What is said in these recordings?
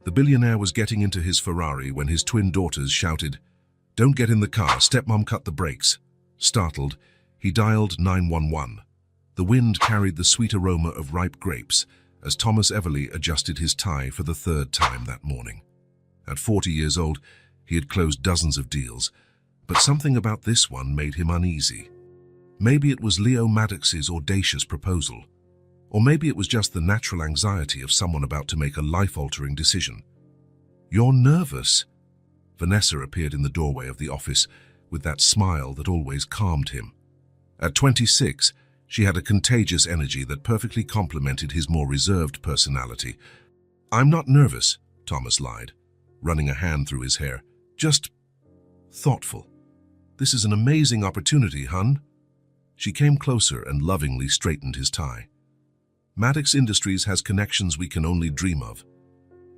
The billionaire was getting into his Ferrari when his twin daughters shouted, "Don't get in the car, stepmom cut the brakes." Startled, he dialed 911. The wind carried the sweet aroma of ripe grapes as Thomas Everly adjusted his tie for the third time that morning. At 40 years old, he had closed dozens of deals, but something about this one made him uneasy. Maybe it was Leo Maddox's audacious proposal, or maybe it was just the natural anxiety of someone about to make a life-altering decision. "You're nervous." Vanessa appeared in the doorway of the office with that smile that always calmed him. At 26, she had a contagious energy that perfectly complemented his more reserved personality. "I'm not nervous," Thomas lied, running a hand through his hair. "Just thoughtful. This is an amazing opportunity, hun." She came closer and lovingly straightened his tie. "Maddox Industries has connections we can only dream of.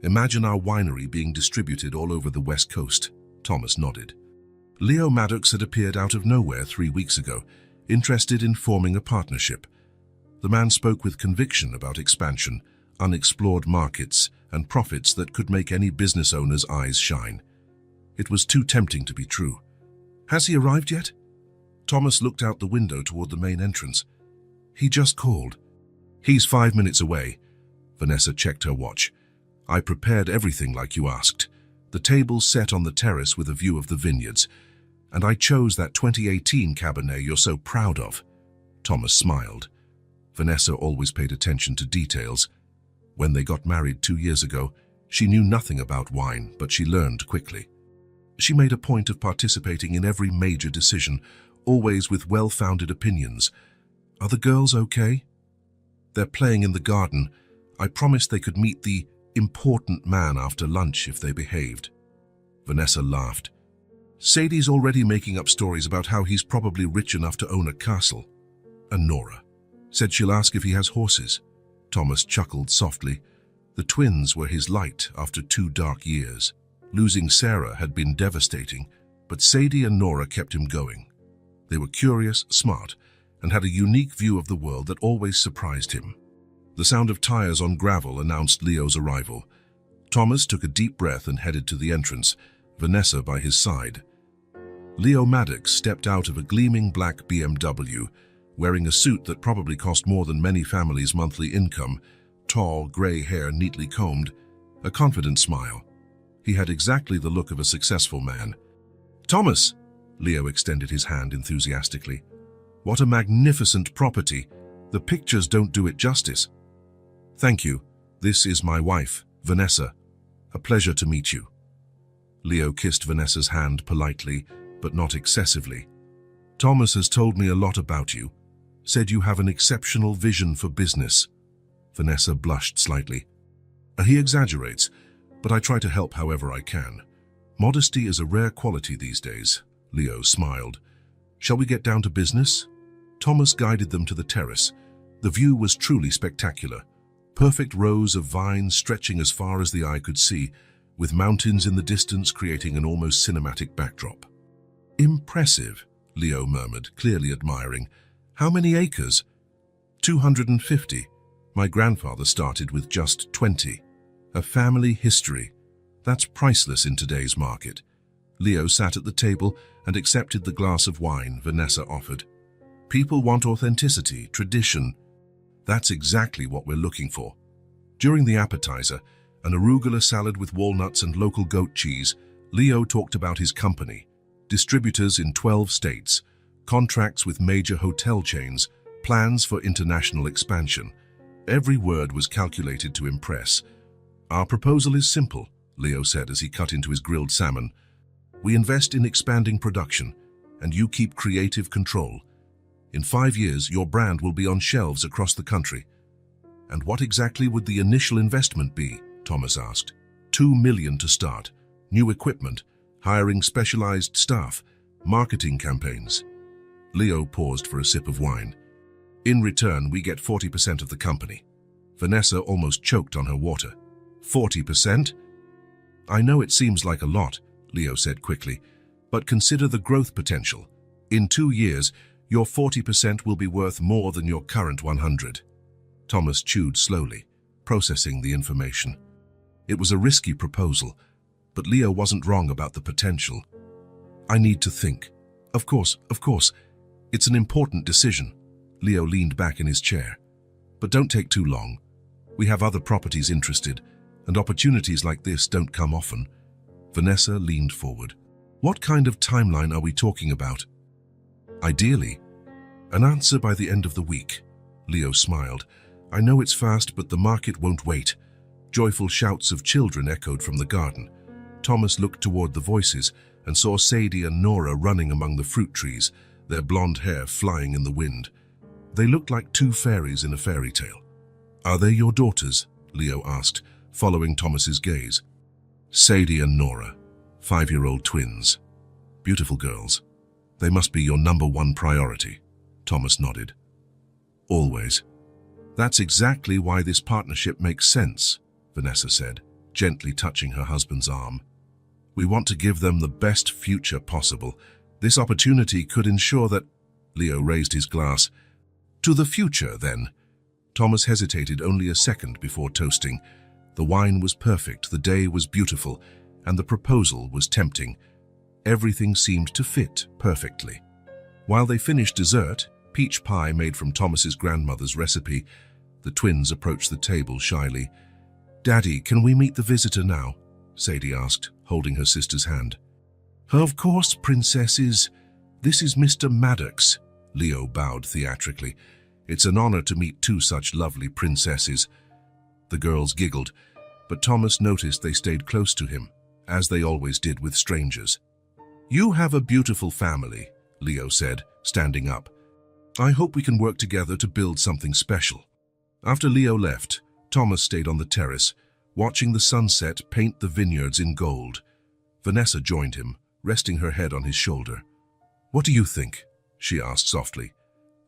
Imagine our winery being distributed all over the West Coast." Thomas nodded. Leo Maddox had appeared out of nowhere 3 weeks ago, interested in forming a partnership. The man spoke with conviction about expansion, unexplored markets, and profits that could make any business owner's eyes shine. It was too tempting to be true. "Has he arrived yet?" Thomas looked out the window toward the main entrance. "He just called." "He's 5 minutes away." Vanessa checked her watch. "I prepared everything like you asked. The table's set on the terrace with a view of the vineyards. And I chose that 2018 Cabernet you're so proud of." Thomas smiled. Vanessa always paid attention to details. When they got married 2 years ago, she knew nothing about wine, but she learned quickly. She made a point of participating in every major decision, always with well-founded opinions. "Are the girls okay?" "They're playing in the garden. I promised they could meet the important man after lunch if they behaved." Vanessa laughed. "Sadie's already making up stories about how he's probably rich enough to own a castle." And Nora said she'll ask if he has horses. Thomas chuckled softly. The twins were his light after 2 dark years. Losing Sarah had been devastating, but Sadie and Nora kept him going. They were curious, smart, and had a unique view of the world that always surprised him. The sound of tires on gravel announced Leo's arrival. Thomas took a deep breath and headed to the entrance, Vanessa by his side. Leo Maddox stepped out of a gleaming black BMW, wearing a suit that probably cost more than many families' monthly income, tall, grey hair neatly combed, a confident smile. He had exactly the look of a successful man. "Thomas!" Leo extended his hand enthusiastically. "What a magnificent property! The pictures don't do it justice." "Thank you. This is my wife, Vanessa. A pleasure to meet you." Leo kissed Vanessa's hand politely, but not excessively. "Thomas has told me a lot about you. Said you have an exceptional vision for business." Vanessa blushed slightly. "He exaggerates, but I try to help however I can. Modesty is a rare quality these days." Leo smiled. "Shall we get down to business?" Thomas guided them to the terrace. The view was truly spectacular. Perfect rows of vines stretching as far as the eye could see, with mountains in the distance creating an almost cinematic backdrop. "Impressive," Leo murmured, clearly admiring. "How many acres?" 250. My grandfather started with just 20. A family history. That's priceless in today's market." Leo sat at the table and accepted the glass of wine Vanessa offered. "People want authenticity, tradition. That's exactly what we're looking for." During the appetizer, an arugula salad with walnuts and local goat cheese, Leo talked about his company, distributors in 12 states, contracts with major hotel chains, plans for international expansion. Every word was calculated to impress. "Our proposal is simple," Leo said as he cut into his grilled salmon. "We invest in expanding production, and you keep creative control. In 5 years, your brand will be on shelves across the country." "And what exactly would the initial investment be?" Thomas asked. $2 million to start. New equipment, hiring specialized staff, marketing campaigns." Leo paused for a sip of wine. "In return, we get 40% of the company." Vanessa almost choked on her water. 40%? "I know it seems like a lot," Leo said quickly, "but consider the growth potential. In 2 years, your 40% will be worth more than your current 100. Thomas chewed slowly, processing the information. It was a risky proposal, but Leo wasn't wrong about the potential. I need to think. Of course. It's an important decision. Leo leaned back in his chair. But don't take too long. We have other properties interested, and opportunities like this don't come often. Vanessa leaned forward. What kind of timeline are we talking about? Ideally, an answer by the end of the week. Leo smiled. I know it's fast, but the market won't wait. Joyful shouts of children echoed from the garden. Thomas looked toward the voices and saw Sadie and Nora running among the fruit trees, their blonde hair flying in the wind. They looked like two fairies in a fairy tale. Are they your daughters? Leo asked, following Thomas's gaze. Sadie and Nora, 5-year-old twins. Beautiful girls. They must be your number one priority. Thomas nodded. Always. That's exactly why this partnership makes sense, Vanessa said, gently touching her husband's arm. We want to give them the best future possible. This opportunity could ensure that... Leo raised his glass. To the future, then. Thomas hesitated only a second before toasting. The wine was perfect, the day was beautiful, and the proposal was tempting. Everything seemed to fit perfectly. While they finished dessert, peach pie made from Thomas's grandmother's recipe, the twins approached the table shyly. Daddy, can we meet the visitor now? Sadie asked, holding her sister's hand. Of course, princesses. This is Mr. Maddox. Leo bowed theatrically. It's an honor to meet two such lovely princesses. The girls giggled, but Thomas noticed they stayed close to him, as they always did with strangers. You have a beautiful family, Leo said, standing up. I hope we can work together to build something special. After Leo left, Thomas stayed on the terrace, watching the sunset paint the vineyards in gold. Vanessa joined him, resting her head on his shoulder. What do you think? She asked softly.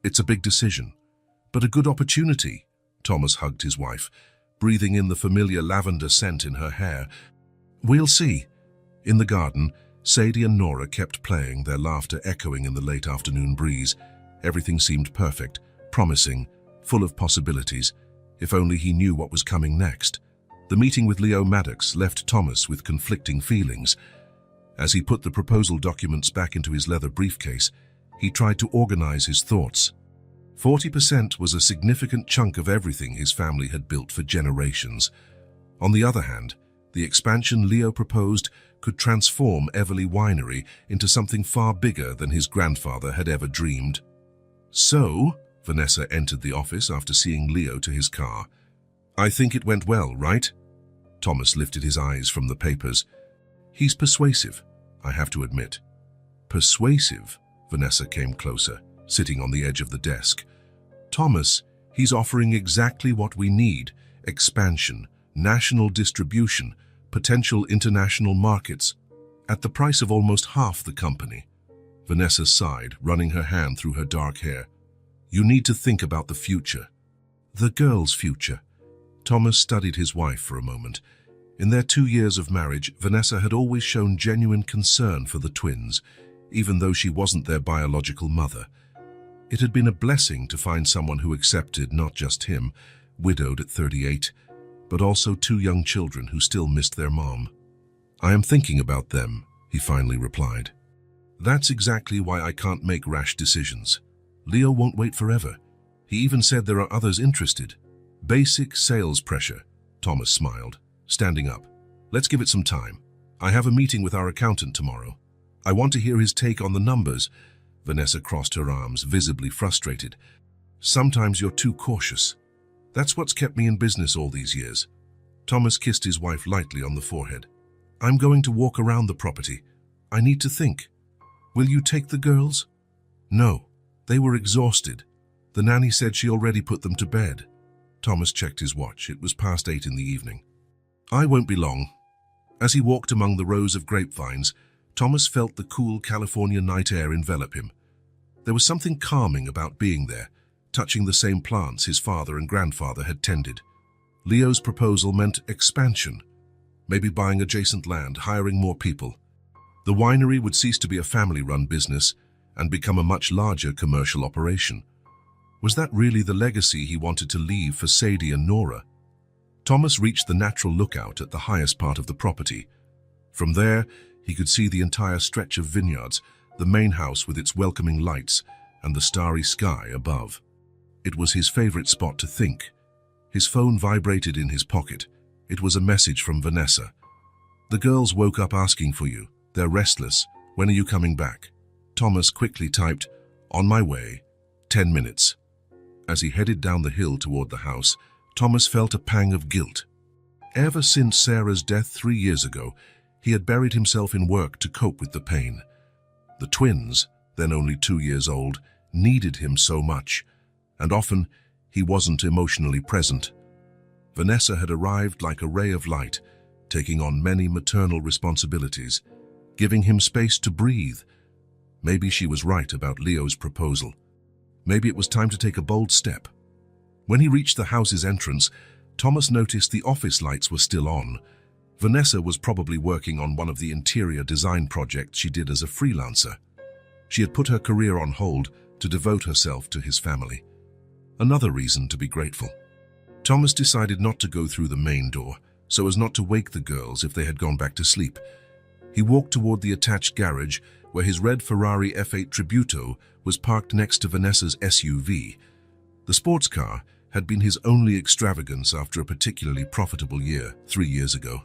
It's a big decision, but a good opportunity. Thomas hugged his wife, breathing in the familiar lavender scent in her hair. We'll see. In the garden, Sadie and Nora kept playing, their laughter echoing in the late afternoon breeze. Everything seemed perfect, promising, full of possibilities, if only he knew what was coming next. The meeting with Leo Maddox left Thomas with conflicting feelings. As he put the proposal documents back into his leather briefcase, he tried to organize his thoughts. 40% was a significant chunk of everything his family had built for generations. On the other hand, the expansion Leo proposed could transform Everly Winery into something far bigger than his grandfather had ever dreamed. So, Vanessa entered the office after seeing Leo to his car. I think it went well, right? Thomas lifted his eyes from the papers. He's persuasive, I have to admit. Persuasive? Vanessa came closer, sitting on the edge of the desk. Thomas, he's offering exactly what we need: expansion, national distribution, potential international markets, at the price of almost half the company. Vanessa sighed, running her hand through her dark hair. You need to think about the future. The girl's future. Thomas studied his wife for a moment. In their 2 years of marriage, Vanessa had always shown genuine concern for the twins, even though she wasn't their biological mother. It had been a blessing to find someone who accepted not just him, widowed at 38, but also 2 young children who still missed their mom. I am thinking about them, he finally replied. That's exactly why I can't make rash decisions. Leo won't wait forever. He even said there are others interested. Basic sales pressure, Thomas smiled, standing up. Let's give it some time. I have a meeting with our accountant tomorrow. I want to hear his take on the numbers. Vanessa crossed her arms, visibly frustrated. Sometimes you're too cautious. That's what's kept me in business all these years. Thomas kissed his wife lightly on the forehead. I'm going to walk around the property. I need to think. Will you take the girls? No. They were exhausted. The nanny said she already put them to bed. Thomas checked his watch. It was past 8 in the evening. I won't be long. As he walked among the rows of grapevines, Thomas felt the cool California night air envelop him. There was something calming about being there, touching the same plants his father and grandfather had tended. Leo's proposal meant expansion, maybe buying adjacent land, hiring more people. The winery would cease to be a family-run business and become a much larger commercial operation. Was that really the legacy he wanted to leave for Sadie and Nora? Thomas reached the natural lookout at the highest part of the property. From there, he could see the entire stretch of vineyards, the main house with its welcoming lights, and the starry sky above. It was his favorite spot to think. His phone vibrated in his pocket. It was a message from Vanessa. "The girls woke up asking for you. They're restless. When are you coming back?" Thomas quickly typed, "On my way. 10 minutes." As he headed down the hill toward the house, Thomas felt a pang of guilt. Ever since Sarah's death 3 years ago, he had buried himself in work to cope with the pain. The twins, then only 2 years old, needed him so much, and often he wasn't emotionally present. Vanessa had arrived like a ray of light, taking on many maternal responsibilities, giving him space to breathe. Maybe she was right about Leo's proposal. Maybe it was time to take a bold step. When he reached the house's entrance, Thomas noticed the office lights were still on. Vanessa was probably working on one of the interior design projects she did as a freelancer. She had put her career on hold to devote herself to his family. Another reason to be grateful. Thomas decided not to go through the main door, so as not to wake the girls if they had gone back to sleep. He walked toward the attached garage where his red Ferrari F8 Tributo was parked next to Vanessa's SUV. The sports car had been his only extravagance after a particularly profitable year 3 years ago.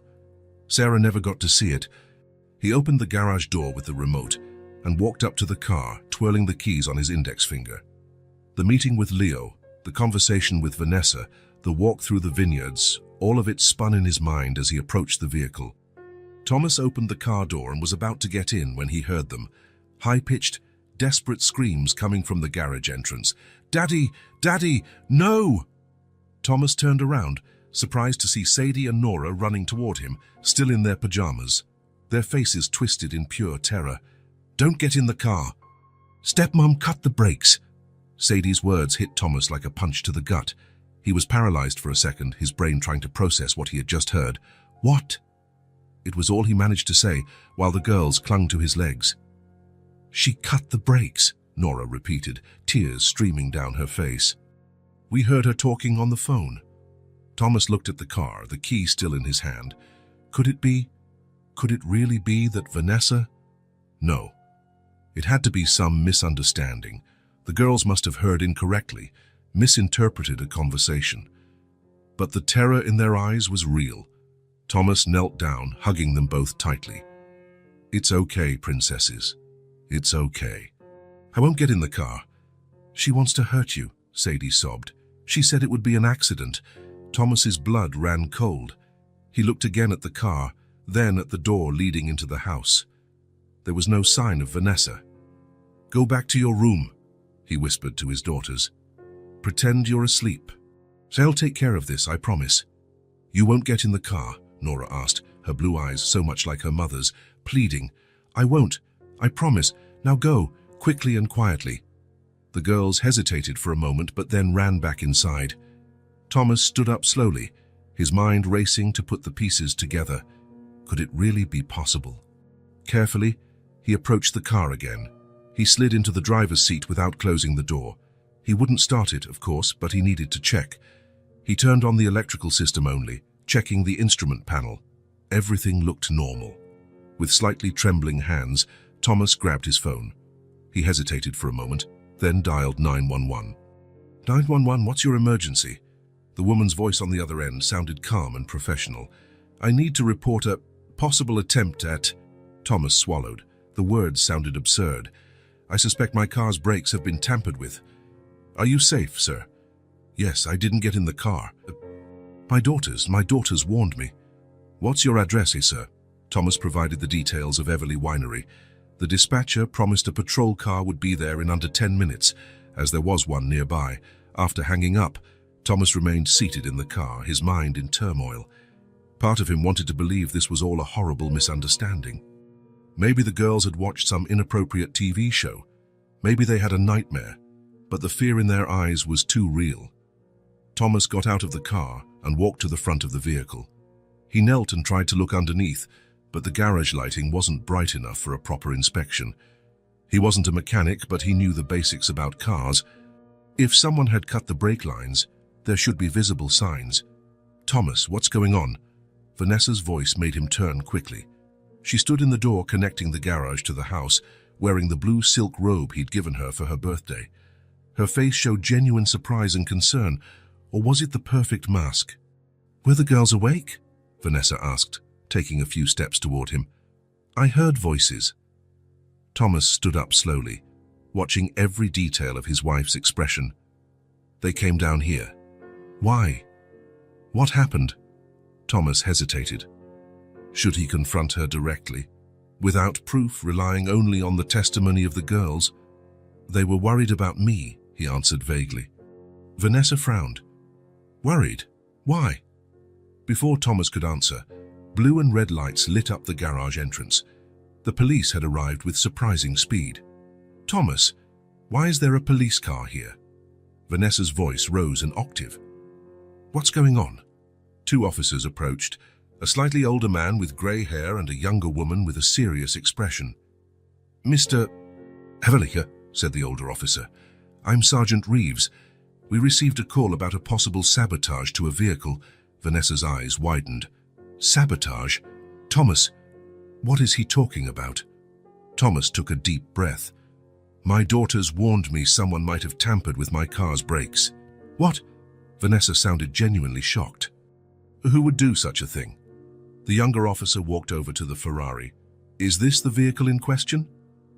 Sarah never got to see it. He opened the garage door with the remote and walked up to the car, twirling the keys on his index finger. The meeting with Leo, the conversation with Vanessa, the walk through the vineyards, all of it spun in his mind as he approached the vehicle. Thomas opened the car door and was about to get in when he heard them. High-pitched, desperate screams coming from the garage entrance. "Daddy! Daddy! No!" Thomas turned around, surprised to see Sadie and Nora running toward him, still in their pajamas, their faces twisted in pure terror. "Don't get in the car." "Stepmom, cut the brakes." Sadie's words hit Thomas like a punch to the gut. He was paralyzed for a second, his brain trying to process what he had just heard. "What?" It was all he managed to say, while the girls clung to his legs. "She cut the brakes," Nora repeated, tears streaming down her face. "We heard her talking on the phone." Thomas looked at the car, the key still in his hand. Could it really be that Vanessa? No. It had to be some misunderstanding. The girls must have heard incorrectly, misinterpreted a conversation. But the terror in their eyes was real. Thomas knelt down, hugging them both tightly. "It's okay, princesses. It's okay. I won't get in the car." "She wants to hurt you," Sadie sobbed. "She said it would be an accident." Thomas's blood ran cold. He looked again at the car, then at the door leading into the house. There was no sign of Vanessa. "Go back to your room," he whispered to his daughters. "Pretend you're asleep. They'll take care of this, I promise." "You won't get in the car?" Nora asked, her blue eyes so much like her mother's, pleading. "I won't. I promise. Now go, quickly and quietly." The girls hesitated for a moment but then ran back inside. Thomas stood up slowly, his mind racing to put the pieces together. Could it really be possible? Carefully, he approached the car again. He slid into the driver's seat without closing the door. He wouldn't start it, of course, but he needed to check. He turned on the electrical system only, checking the instrument panel. Everything looked normal. With slightly trembling hands, Thomas grabbed his phone. He hesitated for a moment, then dialed 911. "911, what's your emergency?" The woman's voice on the other end sounded calm and professional. "I need to report a possible attempt at..." Thomas swallowed. The words sounded absurd. "I suspect my car's brakes have been tampered with." "Are you safe, sir?" "Yes, I didn't get in the car. My daughters warned me." "What's your address, sir?" Thomas provided the details of Everly Winery. The dispatcher promised a patrol car would be there in under 10 minutes, as there was one nearby. After hanging up, Thomas remained seated in the car, his mind in turmoil. Part of him wanted to believe this was all a horrible misunderstanding. Maybe the girls had watched some inappropriate TV show. Maybe they had a nightmare, but the fear in their eyes was too real. Thomas got out of the car and walked to the front of the vehicle. He knelt and tried to look underneath, but the garage lighting wasn't bright enough for a proper inspection. He wasn't a mechanic, but he knew the basics about cars. If someone had cut the brake lines, there should be visible signs. Thomas, what's going on? Vanessa's voice made him turn quickly. She stood in the door connecting the garage to the house, wearing the blue silk robe he'd given her for her birthday. Her face showed genuine surprise and concern, or was it the perfect mask? Were the girls awake? Vanessa asked, taking a few steps toward him. I heard voices. Thomas stood up slowly, watching every detail of his wife's expression. They came down here. Why? What happened? Thomas hesitated. Should he confront her directly? Without proof, relying only on the testimony of the girls? They were worried about me, he answered vaguely. Vanessa frowned. Worried? Why? Before Thomas could answer, blue and red lights lit up the garage entrance. The police had arrived with surprising speed. Thomas, why is there a police car here? Vanessa's voice rose an octave. What's going on? Two officers approached, a slightly older man with grey hair and a younger woman with a serious expression. Mr. Evelica, said the older officer, I'm Sergeant Reeves. We received a call about a possible sabotage to a vehicle. Vanessa's eyes widened. Sabotage? Thomas, what is he talking about? Thomas took a deep breath. My daughters warned me someone might have tampered with my car's brakes. What? Vanessa sounded genuinely shocked. Who would do such a thing? The younger officer walked over to the Ferrari. Is this the vehicle in question?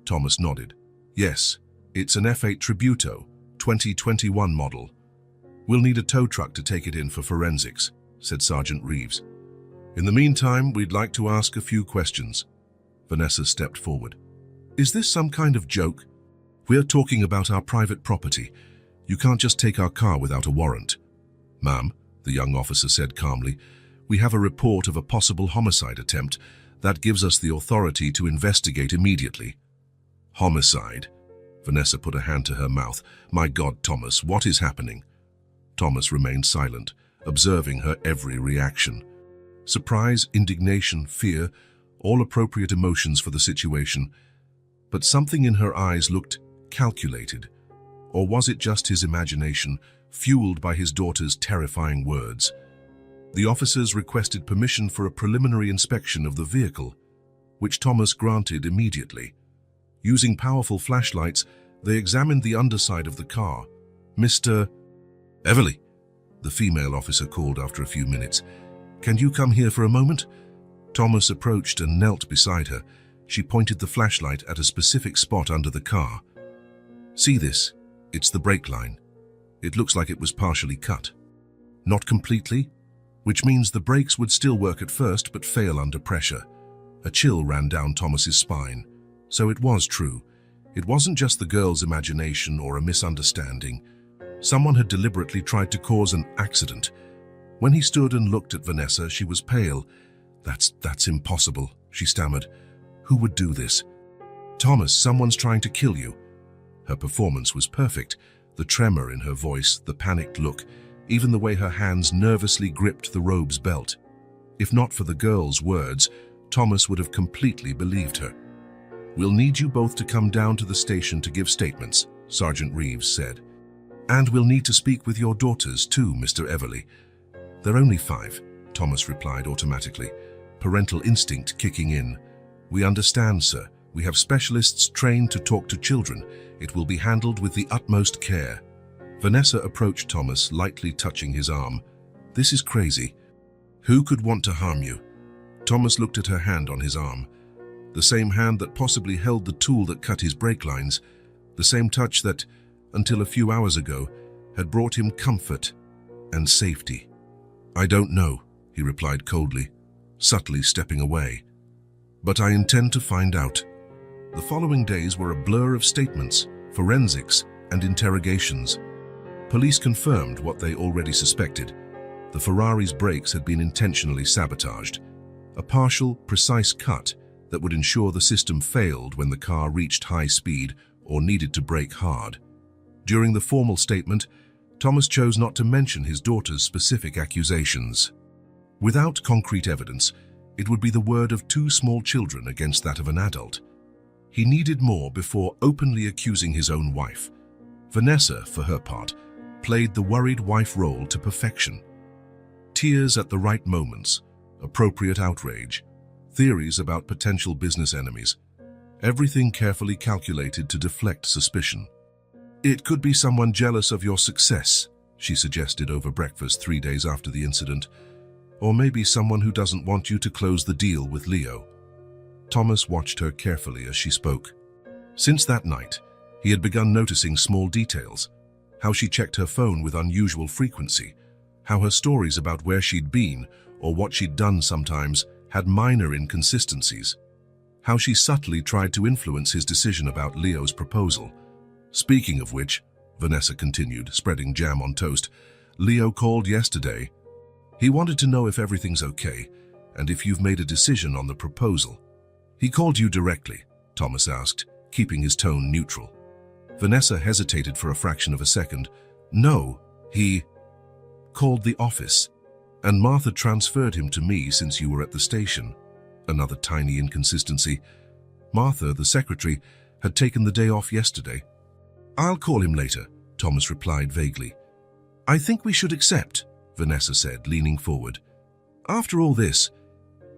Thomas nodded. Yes, it's an F8 Tributo, 2021 model. We'll need a tow truck to take it in for forensics, said Sergeant Reeves. In the meantime, we'd like to ask a few questions. Vanessa stepped forward. Is this some kind of joke? We're talking about our private property. You can't just take our car without a warrant. Ma'am, the young officer said calmly, we have a report of a possible homicide attempt. That gives us the authority to investigate immediately. Homicide? Vanessa put a hand to her mouth. My God, Thomas, what is happening? Thomas remained silent, observing her every reaction. Surprise, indignation, fear, all appropriate emotions for the situation. But something in her eyes looked calculated. Or was it just his imagination, fueled by his daughter's terrifying words? The officers requested permission for a preliminary inspection of the vehicle, which Thomas granted immediately. Using powerful flashlights, they examined the underside of the car. Mr. Everly, the female officer called after a few minutes. Can you come here for a moment? Thomas approached and knelt beside her. She pointed the flashlight at a specific spot under the car. See this? It's the brake line. It looks like it was partially cut. Not completely, which means the brakes would still work at first but fail under pressure. A chill ran down Thomas's spine. So it was true. It wasn't just the girl's imagination or a misunderstanding. Someone had deliberately tried to cause an accident. When he stood and looked at Vanessa, she was pale. That's impossible, she stammered. Who would do this? Thomas, someone's trying to kill you. Her performance was perfect. The tremor in her voice, the panicked look, even the way her hands nervously gripped the robe's belt. If not for the girl's words, Thomas would have completely believed her. We'll need you both to come down to the station to give statements, Sergeant Reeves said. And we'll need to speak with your daughters too, Mr. Everly. They're only 5, Thomas replied automatically, parental instinct kicking in. We understand, sir. We have specialists trained to talk to children. It will be handled with the utmost care. Vanessa approached Thomas, lightly touching his arm. This is crazy. Who could want to harm you? Thomas looked at her hand on his arm. The same hand that possibly held the tool that cut his brake lines. The same touch that, until a few hours ago, had brought him comfort and safety. I don't know, he replied coldly, subtly stepping away. But I intend to find out. The following days were a blur of statements, forensics, and interrogations. Police confirmed what they already suspected. The Ferrari's brakes had been intentionally sabotaged. A partial, precise cut that would ensure the system failed when the car reached high speed or needed to brake hard. During the formal statement, Thomas chose not to mention his daughter's specific accusations. Without concrete evidence, it would be the word of 2 small children against that of an adult. He needed more before openly accusing his own wife. Vanessa, for her part, played the worried wife role to perfection. Tears at the right moments, appropriate outrage, theories about potential business enemies, everything carefully calculated to deflect suspicion. "It could be someone jealous of your success," she suggested over breakfast 3 days after the incident. "Or maybe someone who doesn't want you to close the deal with Leo." Thomas watched her carefully as she spoke. Since that night, he had begun noticing small details, how she checked her phone with unusual frequency, how her stories about where she'd been or what she'd done sometimes had minor inconsistencies, how she subtly tried to influence his decision about Leo's proposal. "Speaking of which," Vanessa continued, spreading jam on toast, "Leo called yesterday. He wanted to know if everything's okay and if you've made a decision on the proposal." "He called you directly?" Thomas asked, keeping his tone neutral. Vanessa hesitated for a fraction of a second. "No, he called the office, and Martha transferred him to me since you were at the station." Another tiny inconsistency. Martha, the secretary, had taken the day off yesterday. "I'll call him later," Thomas replied vaguely. "I think we should accept," Vanessa said, leaning forward. "After all this,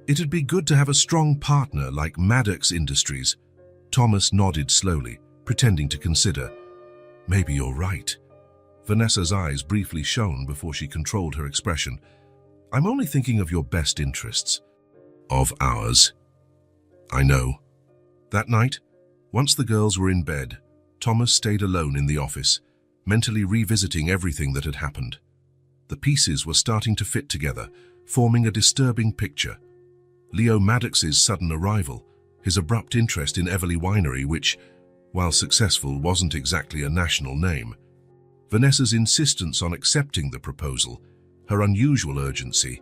it'd be good to have a strong partner like Maddox Industries." Thomas nodded slowly, pretending to consider. "Maybe you're right." Vanessa's eyes briefly shone before she controlled her expression. "I'm only thinking of your best interests." "Of ours." "I know." That night, once the girls were in bed, Thomas stayed alone in the office, mentally revisiting everything that had happened. The pieces were starting to fit together, forming a disturbing picture. Leo Maddox's sudden arrival, his abrupt interest in Everly Winery, which, while successful, wasn't exactly a national name. Vanessa's insistence on accepting the proposal, her unusual urgency,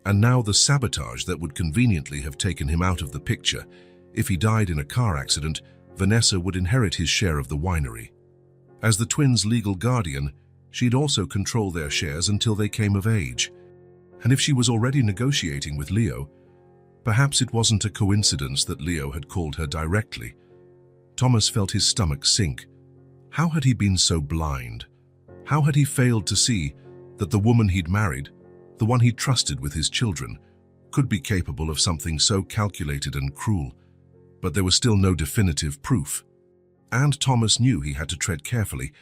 and now the sabotage that would conveniently have taken him out of the picture. If he died in a car accident, Vanessa would inherit his share of the winery. As the twins' legal guardian, she'd also control their shares until they came of age. And if she was already negotiating with Leo, perhaps it wasn't a coincidence that Leo had called her directly. Thomas felt his stomach sink. How had he been so blind? How had he failed to see that the woman he'd married, the one he trusted with his children, could be capable of something so calculated and cruel? But there was still no definitive proof. And Thomas knew he had to tread carefully.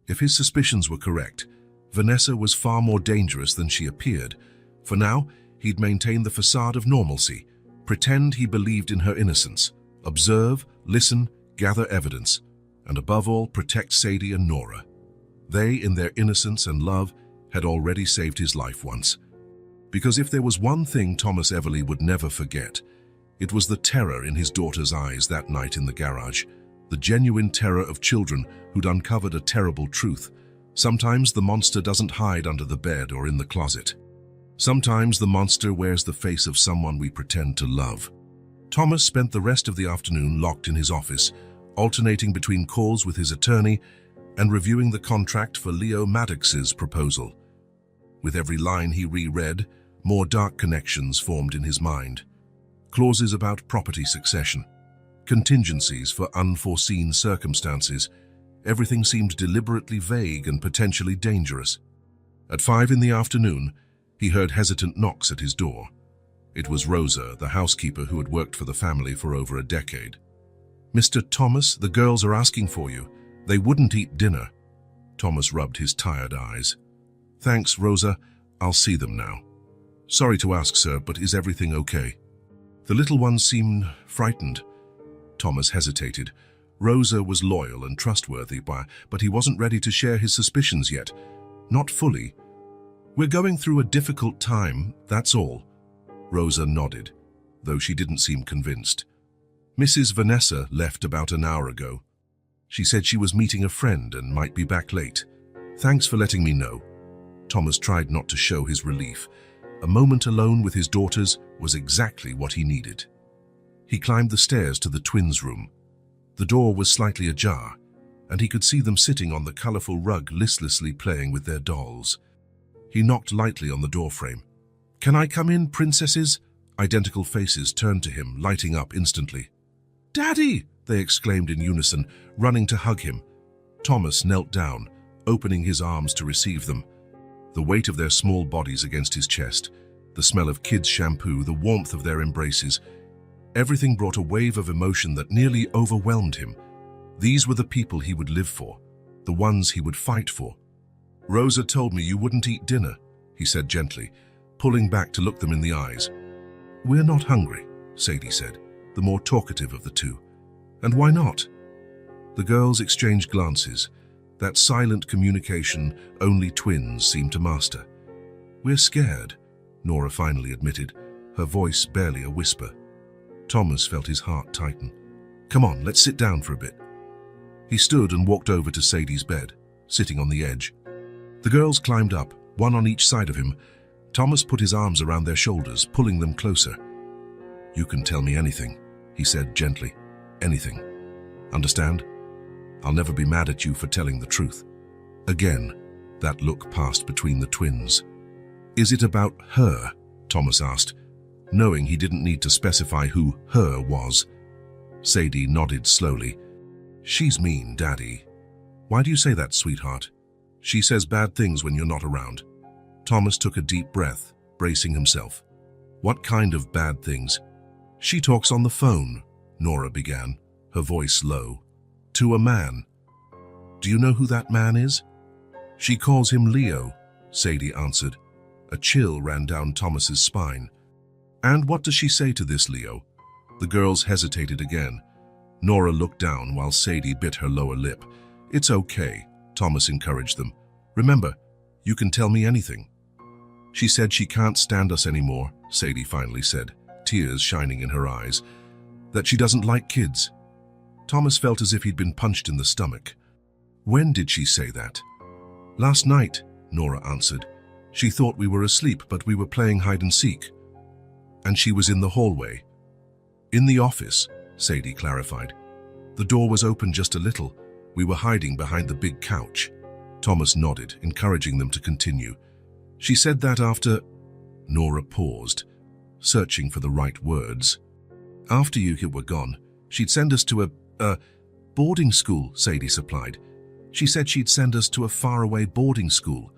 If his suspicions were correct, Vanessa was far more dangerous than she appeared. For now, he'd maintain the facade of normalcy, pretend he believed in her innocence, observe, listen, gather evidence, and above all, protect Sadie and Nora. They, in their innocence and love, had already saved his life once. Because if there was one thing Thomas Everly would never forget, it was the terror in his daughter's eyes that night in the garage, the genuine terror of children who'd uncovered a terrible truth. Sometimes the monster doesn't hide under the bed or in the closet. Sometimes the monster wears the face of someone we pretend to love. Thomas spent the rest of the afternoon locked in his office, alternating between calls with his attorney and reviewing the contract for Leo Maddox's proposal. With every line he reread, more dark connections formed in his mind. Clauses about property succession, contingencies for unforeseen circumstances. Everything seemed deliberately vague and potentially dangerous. At 5 in the afternoon, he heard hesitant knocks at his door. It was Rosa, the housekeeper who had worked for the family for over a decade. "Mr. Thomas, the girls are asking for you. They wouldn't eat dinner." Thomas rubbed his tired eyes. "Thanks, Rosa. I'll see them now." "Sorry to ask, sir, but is everything okay?" The little ones seemed frightened. Thomas hesitated. Rosa was loyal and trustworthy, but he wasn't ready to share his suspicions yet. Not fully. "We're going through a difficult time, that's all." Rosa nodded, though she didn't seem convinced. "Mrs. Vanessa left about an hour ago. She said she was meeting a friend and might be back late. Thanks for letting me know." Thomas tried not to show his relief. A moment alone with his daughters was exactly what he needed. He climbed the stairs to the twins' room. The door was slightly ajar, and he could see them sitting on the colorful rug listlessly playing with their dolls. He knocked lightly on the doorframe. "Can I come in, princesses?" Identical faces turned to him, lighting up instantly. "Daddy!" they exclaimed in unison, running to hug him. Thomas knelt down, opening his arms to receive them. The weight of their small bodies against his chest, the smell of kids' shampoo, the warmth of their embraces, everything brought a wave of emotion that nearly overwhelmed him. These were the people he would live for, the ones he would fight for. "Rosa told me you wouldn't eat dinner," he said gently, pulling back to look them in the eyes. "We're not hungry," Sadie said, the more talkative of the two. "And why not?" The girls exchanged glances, that silent communication only twins seem to master. "We're scared," Nora finally admitted, her voice barely a whisper. Thomas felt his heart tighten. "Come on, let's sit down for a bit." He stood and walked over to Sadie's bed, sitting on the edge. The girls climbed up, one on each side of him. Thomas put his arms around their shoulders, pulling them closer. "You can tell me anything," he said gently. "Anything. Understand? I'll never be mad at you for telling the truth." Again, that look passed between the twins. "Is it about her?" Thomas asked, knowing he didn't need to specify who her was. Sadie nodded slowly. "She's mean, Daddy." "Why do you say that, sweetheart?" "She says bad things when you're not around." Thomas took a deep breath, bracing himself. "What kind of bad things?" "She talks on the phone," Nora began, her voice low. "To a man." "Do you know who that man is?" "She calls him Leo," Sadie answered. A chill ran down Thomas's spine. "And what does she say to this Leo?" The girls hesitated again. Nora looked down while Sadie bit her lower lip. "It's okay," Thomas encouraged them. "Remember, you can tell me anything." "She said she can't stand us anymore," Sadie finally said, tears shining in her eyes. "That she doesn't like kids." Thomas felt as if he'd been punched in the stomach. "When did she say that?" "Last night," Nora answered. "She thought we were asleep, but we were playing hide and seek." "And she was in the hallway?" "In the office," Sadie clarified. "The door was open just a little. We were hiding behind the big couch." Thomas nodded, encouraging them to continue. "She said that after—" Nora paused, searching for the right words. "After you were gone, she'd send us to a boarding school," Sadie supplied. "She said she'd send us to a faraway boarding school."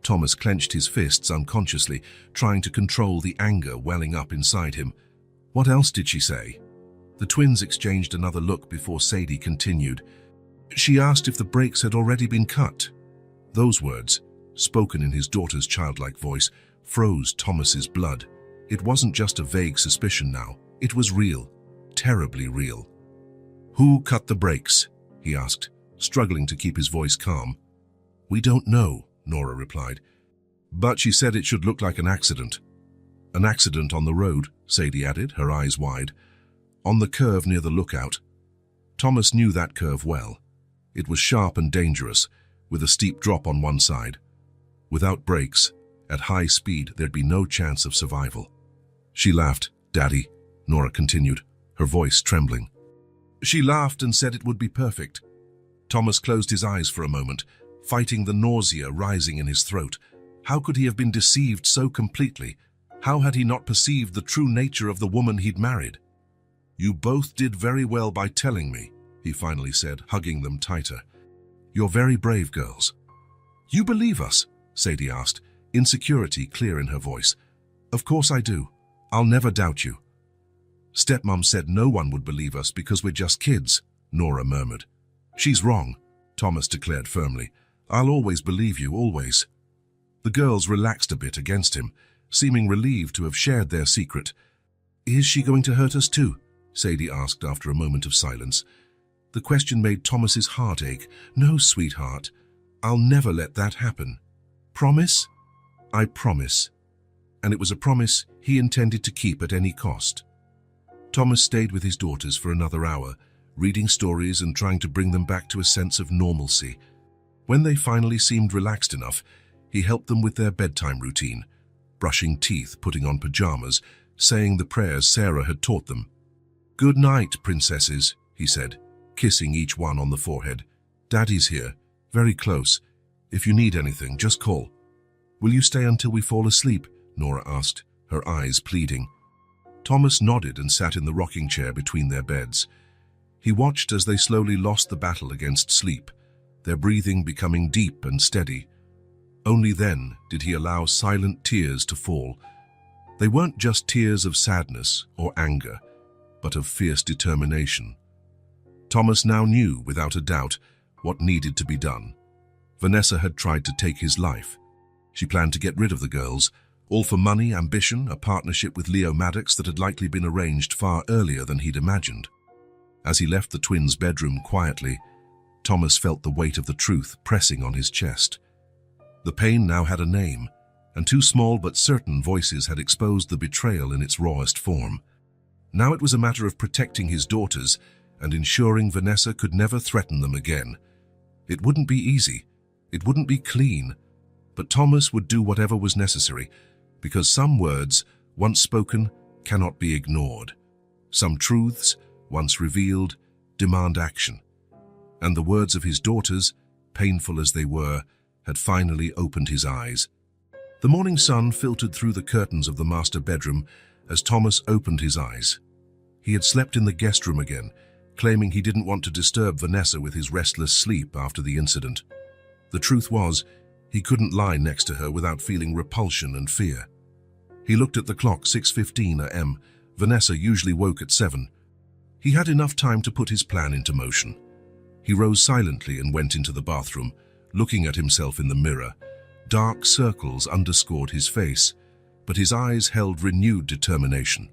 Thomas clenched his fists unconsciously, trying to control the anger welling up inside him. "What else did she say?" The twins exchanged another look before Sadie continued. "She asked if the brakes had already been cut." Those words, spoken in his daughter's childlike voice, froze Thomas's blood. It wasn't just a vague suspicion now. It was real, terribly real. "Who cut the brakes?" he asked, struggling to keep his voice calm. "We don't know," Nora replied. "But she said it should look like an accident." "An accident on the road," Sadie added, her eyes wide. "On the curve near the lookout." Thomas knew that curve well. It was sharp and dangerous, with a steep drop on one side. Without brakes, at high speed, there'd be no chance of survival. "She laughed, Daddy," Nora continued, her voice trembling. "She laughed and said it would be perfect." Thomas closed his eyes for a moment, fighting the nausea rising in his throat. How could he have been deceived so completely? How had he not perceived the true nature of the woman he'd married? "You both did very well by telling me," he finally said, hugging them tighter. "You're very brave, girls." "You believe us?" Sadie asked, insecurity clear in her voice. "Of course I do. I'll never doubt you." "Stepmom said no one would believe us because we're just kids," Nora murmured. "She's wrong," Thomas declared firmly. "I'll always believe you, always." The girls relaxed a bit against him, seeming relieved to have shared their secret. "Is she going to hurt us too?" Sadie asked after a moment of silence. The question made Thomas's heart ache. "No, sweetheart. I'll never let that happen." "Promise?" "I promise." And it was a promise he intended to keep at any cost. Thomas stayed with his daughters for another hour, reading stories and trying to bring them back to a sense of normalcy. When they finally seemed relaxed enough, he helped them with their bedtime routine, brushing teeth, putting on pajamas, saying the prayers Sarah had taught them. "Good night, princesses," he said, kissing each one on the forehead. "Daddy's here, very close. If you need anything, just call." "Will you stay until we fall asleep?" Nora asked, her eyes pleading. Thomas nodded and sat in the rocking chair between their beds. He watched as they slowly lost the battle against sleep, their breathing becoming deep and steady. Only then did he allow silent tears to fall. They weren't just tears of sadness or anger, but of fierce determination. Thomas now knew, without a doubt, what needed to be done. Vanessa had tried to take his life. She planned to get rid of the girls, all for money, ambition, a partnership with Leo Maddox that had likely been arranged far earlier than he'd imagined. As he left the twins' bedroom quietly, Thomas felt the weight of the truth pressing on his chest. The pain now had a name, and two small but certain voices had exposed the betrayal in its rawest form. Now it was a matter of protecting his daughters and ensuring Vanessa could never threaten them again. It wouldn't be easy, it wouldn't be clean, but Thomas would do whatever was necessary, because some words, once spoken, cannot be ignored. Some truths, once revealed, demand action. And the words of his daughters, painful as they were, had finally opened his eyes. The morning sun filtered through the curtains of the master bedroom as Thomas opened his eyes. He had slept in the guest room again, claiming he didn't want to disturb Vanessa with his restless sleep after the incident. The truth was, he couldn't lie next to her without feeling repulsion and fear. He looked at the clock, 6:15 a.m. Vanessa usually woke at 7. He had enough time to put his plan into motion. He rose silently and went into the bathroom, looking at himself in the mirror. Dark circles underscored his face, but his eyes held renewed determination.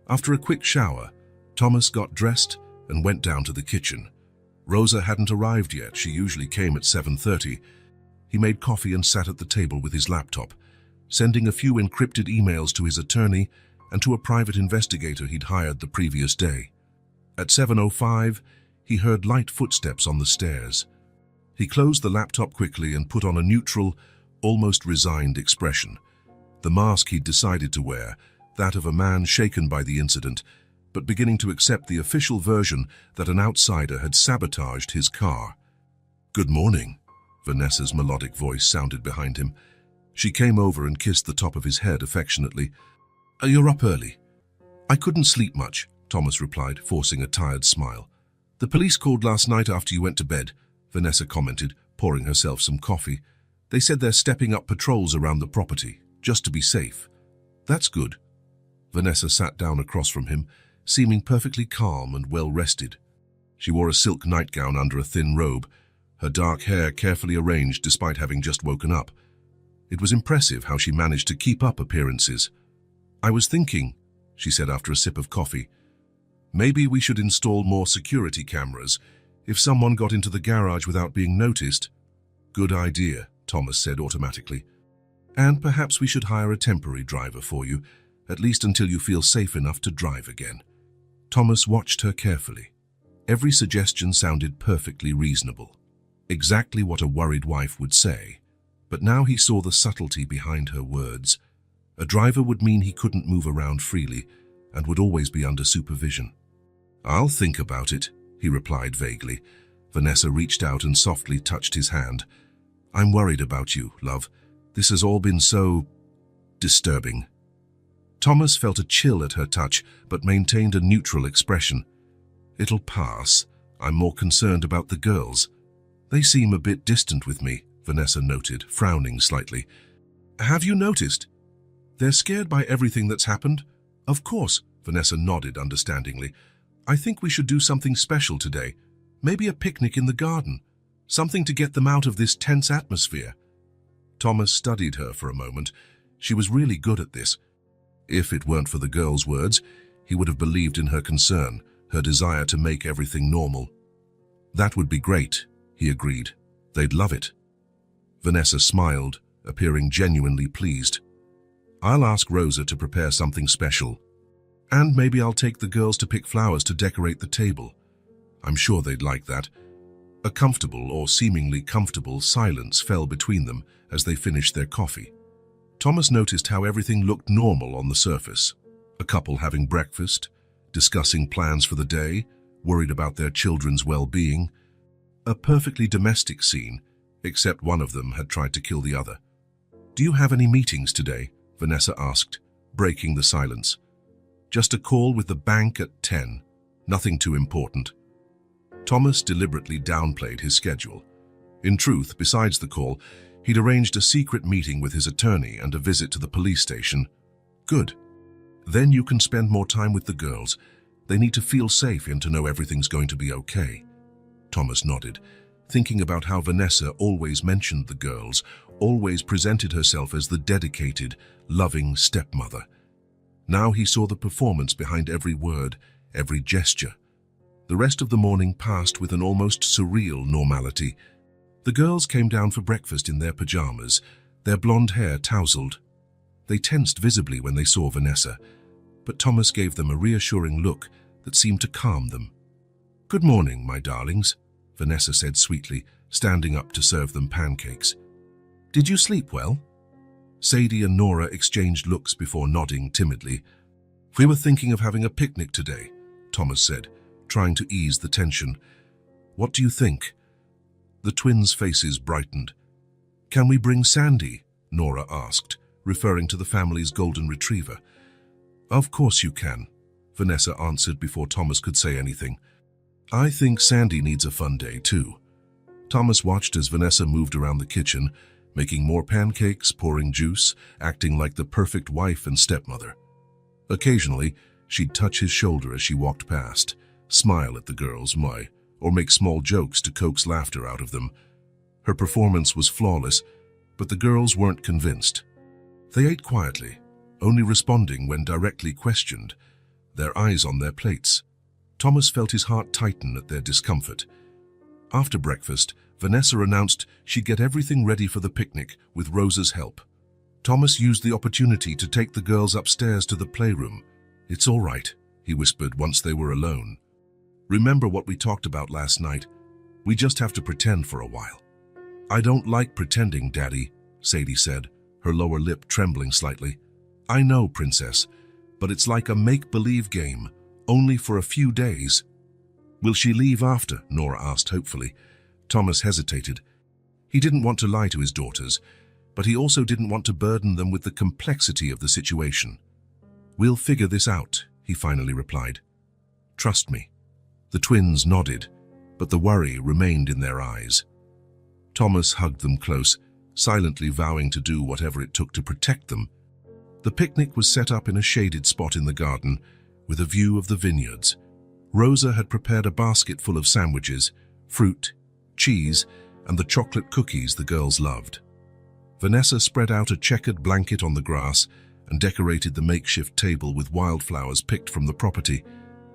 After a quick shower, Thomas got dressed and went down to the kitchen. Rosa hadn't arrived yet. She usually came at 7:30. He made coffee and sat at the table with his laptop, sending a few encrypted emails to his attorney and to a private investigator he'd hired the previous day. At 7:05, he heard light footsteps on the stairs. He closed the laptop quickly and put on a neutral, almost resigned expression. The mask he'd decided to wear, that of a man shaken by the incident, but beginning to accept the official version that an outsider had sabotaged his car. "Good morning," Vanessa's melodic voice sounded behind him. She came over and kissed the top of his head affectionately. "You're up early." "I couldn't sleep much," Thomas replied, forcing a tired smile. "The police called last night after you went to bed," Vanessa commented, pouring herself some coffee. "They said they're stepping up patrols around the property, just to be safe." "That's good." Vanessa sat down across from him, seeming perfectly calm and well-rested. She wore a silk nightgown under a thin robe, her dark hair carefully arranged despite having just woken up. It was impressive how she managed to keep up appearances. "I was thinking," she said after a sip of coffee, "maybe we should install more security cameras if someone got into the garage without being noticed." "Good idea," Thomas said automatically. "And perhaps we should hire a temporary driver for you, at least until you feel safe enough to drive again." Thomas watched her carefully. Every suggestion sounded perfectly reasonable, exactly what a worried wife would say. But now he saw the subtlety behind her words. A driver would mean he couldn't move around freely and would always be under supervision. "I'll think about it," he replied vaguely. Vanessa reached out and softly touched his hand. "I'm worried about you, love. This has all been so disturbing." Thomas felt a chill at her touch, but maintained a neutral expression. "It'll pass. I'm more concerned about the girls. They seem a bit distant with me," Vanessa noted, frowning slightly. "Have you noticed? They're scared by everything that's happened." "Of course," Vanessa nodded understandingly. "I think we should do something special today. Maybe a picnic in the garden. Something to get them out of this tense atmosphere." Thomas studied her for a moment. She was really good at this. If it weren't for the girl's words, he would have believed in her concern, her desire to make everything normal. "That would be great," he agreed. "They'd love it." Vanessa smiled, appearing genuinely pleased. "I'll ask Rosa to prepare something special. And maybe I'll take the girls to pick flowers to decorate the table. I'm sure they'd like that." A comfortable, or seemingly comfortable, silence fell between them as they finished their coffee. Thomas noticed how everything looked normal on the surface. A couple having breakfast, discussing plans for the day, worried about their children's well-being. A perfectly domestic scene, except one of them had tried to kill the other. "Do you have any meetings today?" Vanessa asked, breaking the silence. "Just a call with the bank at 10. Nothing too important." Thomas deliberately downplayed his schedule. In truth, besides the call, He'd arranged a secret meeting with his attorney and a visit to the police station. Good. Then you can spend more time with the girls. They need to feel safe and to know everything's going to be okay. Thomas nodded, thinking about how Vanessa always mentioned the girls, always presented herself as the dedicated, loving stepmother. Now he saw the performance behind every word, every gesture. The rest of the morning passed with an almost surreal normality. The girls came down for breakfast in their pajamas, their blonde hair tousled. They tensed visibly when they saw Vanessa, but Thomas gave them a reassuring look that seemed to calm them. "Good morning, my darlings," Vanessa said sweetly, standing up to serve them pancakes. "Did you sleep well?" Sadie and Nora exchanged looks before nodding timidly. "We were thinking of having a picnic today," Thomas said, trying to ease the tension. "What do you think?" The twins' faces brightened. "Can we bring Sandy?" Nora asked, referring to the family's golden retriever. "Of course you can," Vanessa answered before Thomas could say anything. "I think Sandy needs a fun day too." Thomas watched as Vanessa moved around the kitchen, making more pancakes, pouring juice, acting like the perfect wife and stepmother. Occasionally, she'd touch his shoulder as she walked past, smile at the girls, or make small jokes to coax laughter out of them. Her performance was flawless, but the girls weren't convinced. They ate quietly, only responding when directly questioned, their eyes on their plates. Thomas felt his heart tighten at their discomfort. After breakfast, Vanessa announced she'd get everything ready for the picnic with Rosa's help. Thomas used the opportunity to take the girls upstairs to the playroom. "It's all right," he whispered once they were alone. "Remember what we talked about last night? We just have to pretend for a while." "I don't like pretending, Daddy," Sadie said, her lower lip trembling slightly. "I know, Princess, but it's like a make-believe game, only for a few days." "Will she leave after?" Nora asked hopefully. Thomas hesitated. He didn't want to lie to his daughters, but he also didn't want to burden them with the complexity of the situation. "We'll figure this out," he finally replied. "Trust me." The twins nodded, but the worry remained in their eyes. Thomas hugged them close, silently vowing to do whatever it took to protect them. The picnic was set up in a shaded spot in the garden, with a view of the vineyards. Rosa had prepared a basket full of sandwiches, fruit, cheese, and the chocolate cookies the girls loved. Vanessa spread out a checkered blanket on the grass and decorated the makeshift table with wildflowers picked from the property.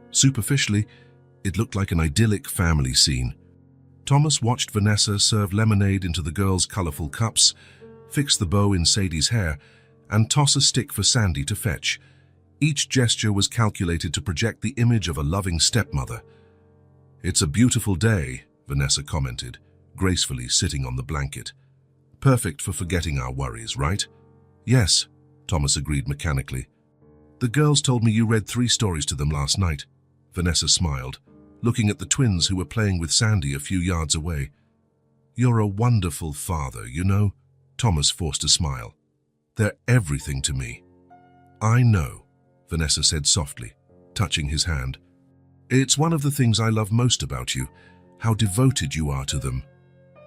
Superficially, it looked like an idyllic family scene. Thomas watched Vanessa serve lemonade into the girls' colorful cups, fix the bow in Sadie's hair, and toss a stick for Sandy to fetch. Each gesture was calculated to project the image of a loving stepmother. "It's a beautiful day," Vanessa commented, gracefully sitting on the blanket. "Perfect for forgetting our worries, right?" "Yes," Thomas agreed mechanically. "The girls told me you read 3 stories to them last night." Vanessa smiled, looking at the twins who were playing with Sandy a few yards away. "You're a wonderful father, you know," Thomas forced a smile. "They're everything to me." "I know," Vanessa said softly, touching his hand. "It's one of the things I love most about you, how devoted you are to them."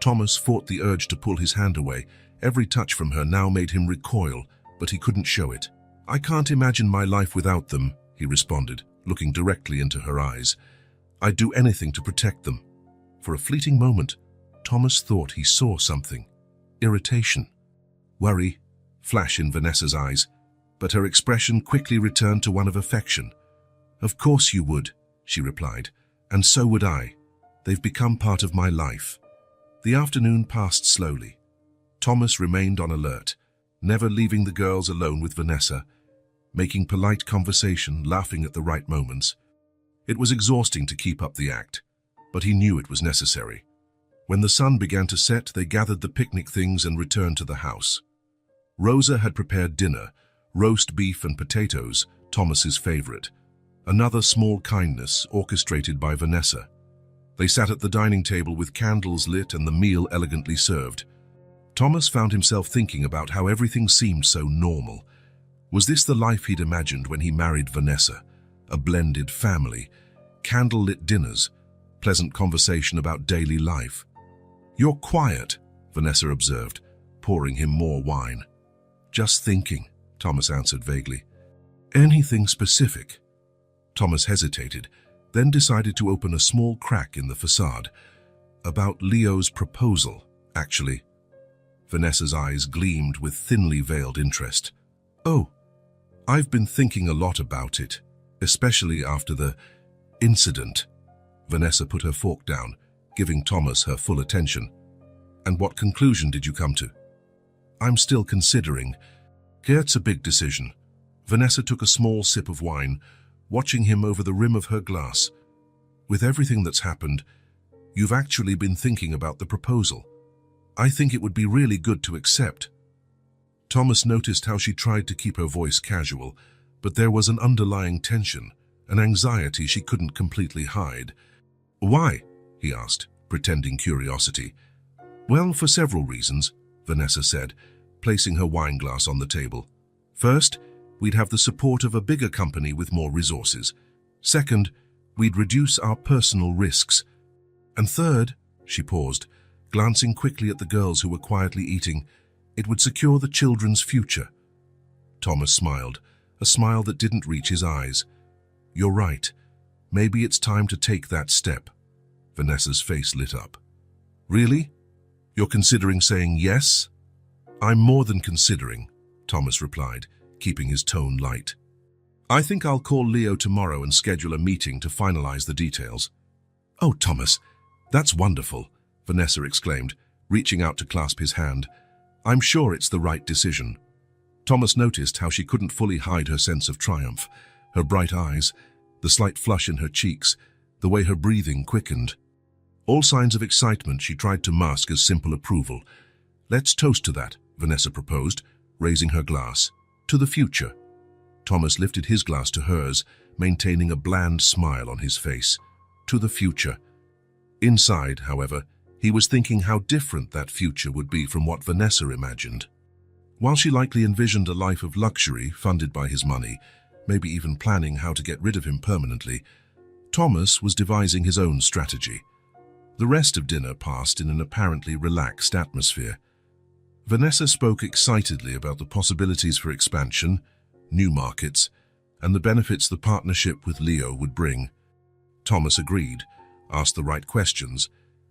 Thomas fought the urge to pull his hand away. Every touch from her now made him recoil, but he couldn't show it. "I can't imagine my life without them," he responded, looking directly into her eyes. "I'd do anything to protect them." For a fleeting moment, Thomas thought he saw something. Irritation, worry, flash in Vanessa's eyes, but her expression quickly returned to one of affection. "Of course you would," she replied, "and so would I. They've become part of my life." The afternoon passed slowly. Thomas remained on alert, never leaving the girls alone with Vanessa, making polite conversation, laughing at the right moments. It was exhausting to keep up the act, but he knew it was necessary. When the sun began to set, they gathered the picnic things and returned to the house. Rosa had prepared dinner, roast beef and potatoes, Thomas's favorite. Another small kindness orchestrated by Vanessa. They sat at the dining table with candles lit and the meal elegantly served. Thomas found himself thinking about how everything seemed so normal. Was this the life he'd imagined when he married Vanessa? A blended family, candle-lit dinners, pleasant conversation about daily life. "You're quiet," Vanessa observed, pouring him more wine. "Just thinking," Thomas answered vaguely. "Anything specific?" Thomas hesitated, then decided to open a small crack in the facade. "About Leo's proposal, actually." Vanessa's eyes gleamed with thinly veiled interest. "Oh, I've been thinking a lot about it, especially after the incident." Vanessa put her fork down, giving Thomas her full attention. "And what conclusion did you come to?" "I'm still considering. It's a big decision." Vanessa took a small sip of wine, watching him over the rim of her glass. "With everything that's happened, you've actually been thinking about the proposal. I think it would be really good to accept." Thomas noticed how she tried to keep her voice casual, but there was an underlying tension, an anxiety she couldn't completely hide. "Why?" he asked, pretending curiosity. "Well, for several reasons," Vanessa said, placing her wine glass on the table. "First, we'd have the support of a bigger company with more resources. Second, we'd reduce our personal risks. And third," she paused, glancing quickly at the girls who were quietly eating, "it would secure the children's future." Thomas smiled, a smile that didn't reach his eyes. "You're right. Maybe it's time to take that step." Vanessa's face lit up. "Really? You're considering saying yes?" "I'm more than considering," Thomas replied, keeping his tone light. "I think I'll call Leo tomorrow and schedule a meeting to finalize the details." "Oh, Thomas, that's wonderful," Vanessa exclaimed, reaching out to clasp his hand. "I'm sure it's the right decision." Thomas noticed how she couldn't fully hide her sense of triumph, her bright eyes, the slight flush in her cheeks, the way her breathing quickened. All signs of excitement she tried to mask as simple approval. "Let's toast to that," Vanessa proposed, raising her glass. "To the future." Thomas lifted his glass to hers, maintaining a bland smile on his face. To the future. Inside, however, he was thinking how different that future would be from what Vanessa imagined. While she likely envisioned a life of luxury funded by his money, maybe even planning how to get rid of him permanently, Thomas was devising his own strategy. The rest of dinner passed in an apparently relaxed atmosphere. Vanessa spoke excitedly about the possibilities for expansion, new markets, and the benefits the partnership with Leo would bring. Thomas agreed, asked the right questions,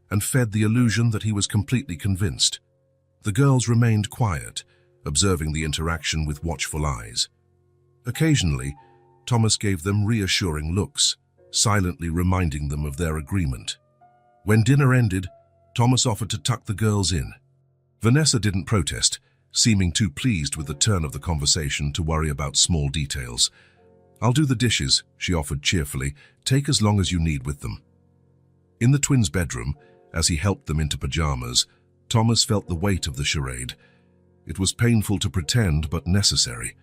and fed the illusion that he was completely convinced. The girls remained quiet, observing the interaction with watchful eyes. Occasionally, Thomas gave them reassuring looks, silently reminding them of their agreement. When dinner ended, Thomas offered to tuck the girls in. Vanessa didn't protest, seeming too pleased with the turn of the conversation to worry about small details. "I'll do the dishes," she offered cheerfully. "Take as long as you need with them." In the twins' bedroom, as he helped them into pajamas, Thomas felt the weight of the charade. It was painful to pretend, but necessary.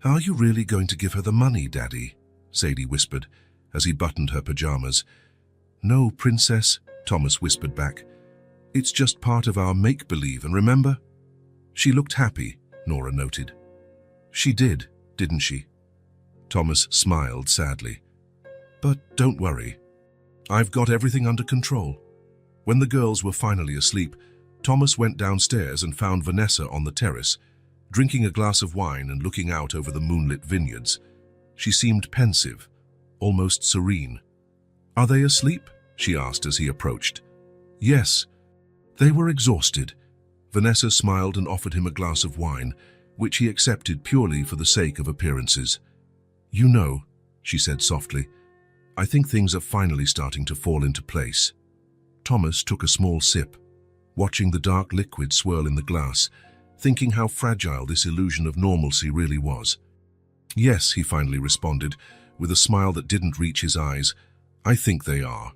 "Are you really going to give her the money, Daddy?" Sadie whispered, as he buttoned her pajamas. "No, Princess," Thomas whispered back. "It's just part of our make-believe, and remember?" "She looked happy," Nora noted. "She did, didn't she?" Thomas smiled sadly. "But don't worry. I've got everything under control." When the girls were finally asleep, Thomas went downstairs and found Vanessa on the terrace, drinking a glass of wine and looking out over the moonlit vineyards. She seemed pensive, almost serene. "Are they asleep?" she asked as he approached. "Yes. They were exhausted." Vanessa smiled and offered him a glass of wine, which he accepted purely for the sake of appearances. "You know," she said softly, "I think things are finally starting to fall into place." Thomas took a small sip, watching the dark liquid swirl in the glass, thinking how fragile this illusion of normalcy really was. "Yes," he finally responded, with a smile that didn't reach his eyes. "I think they are."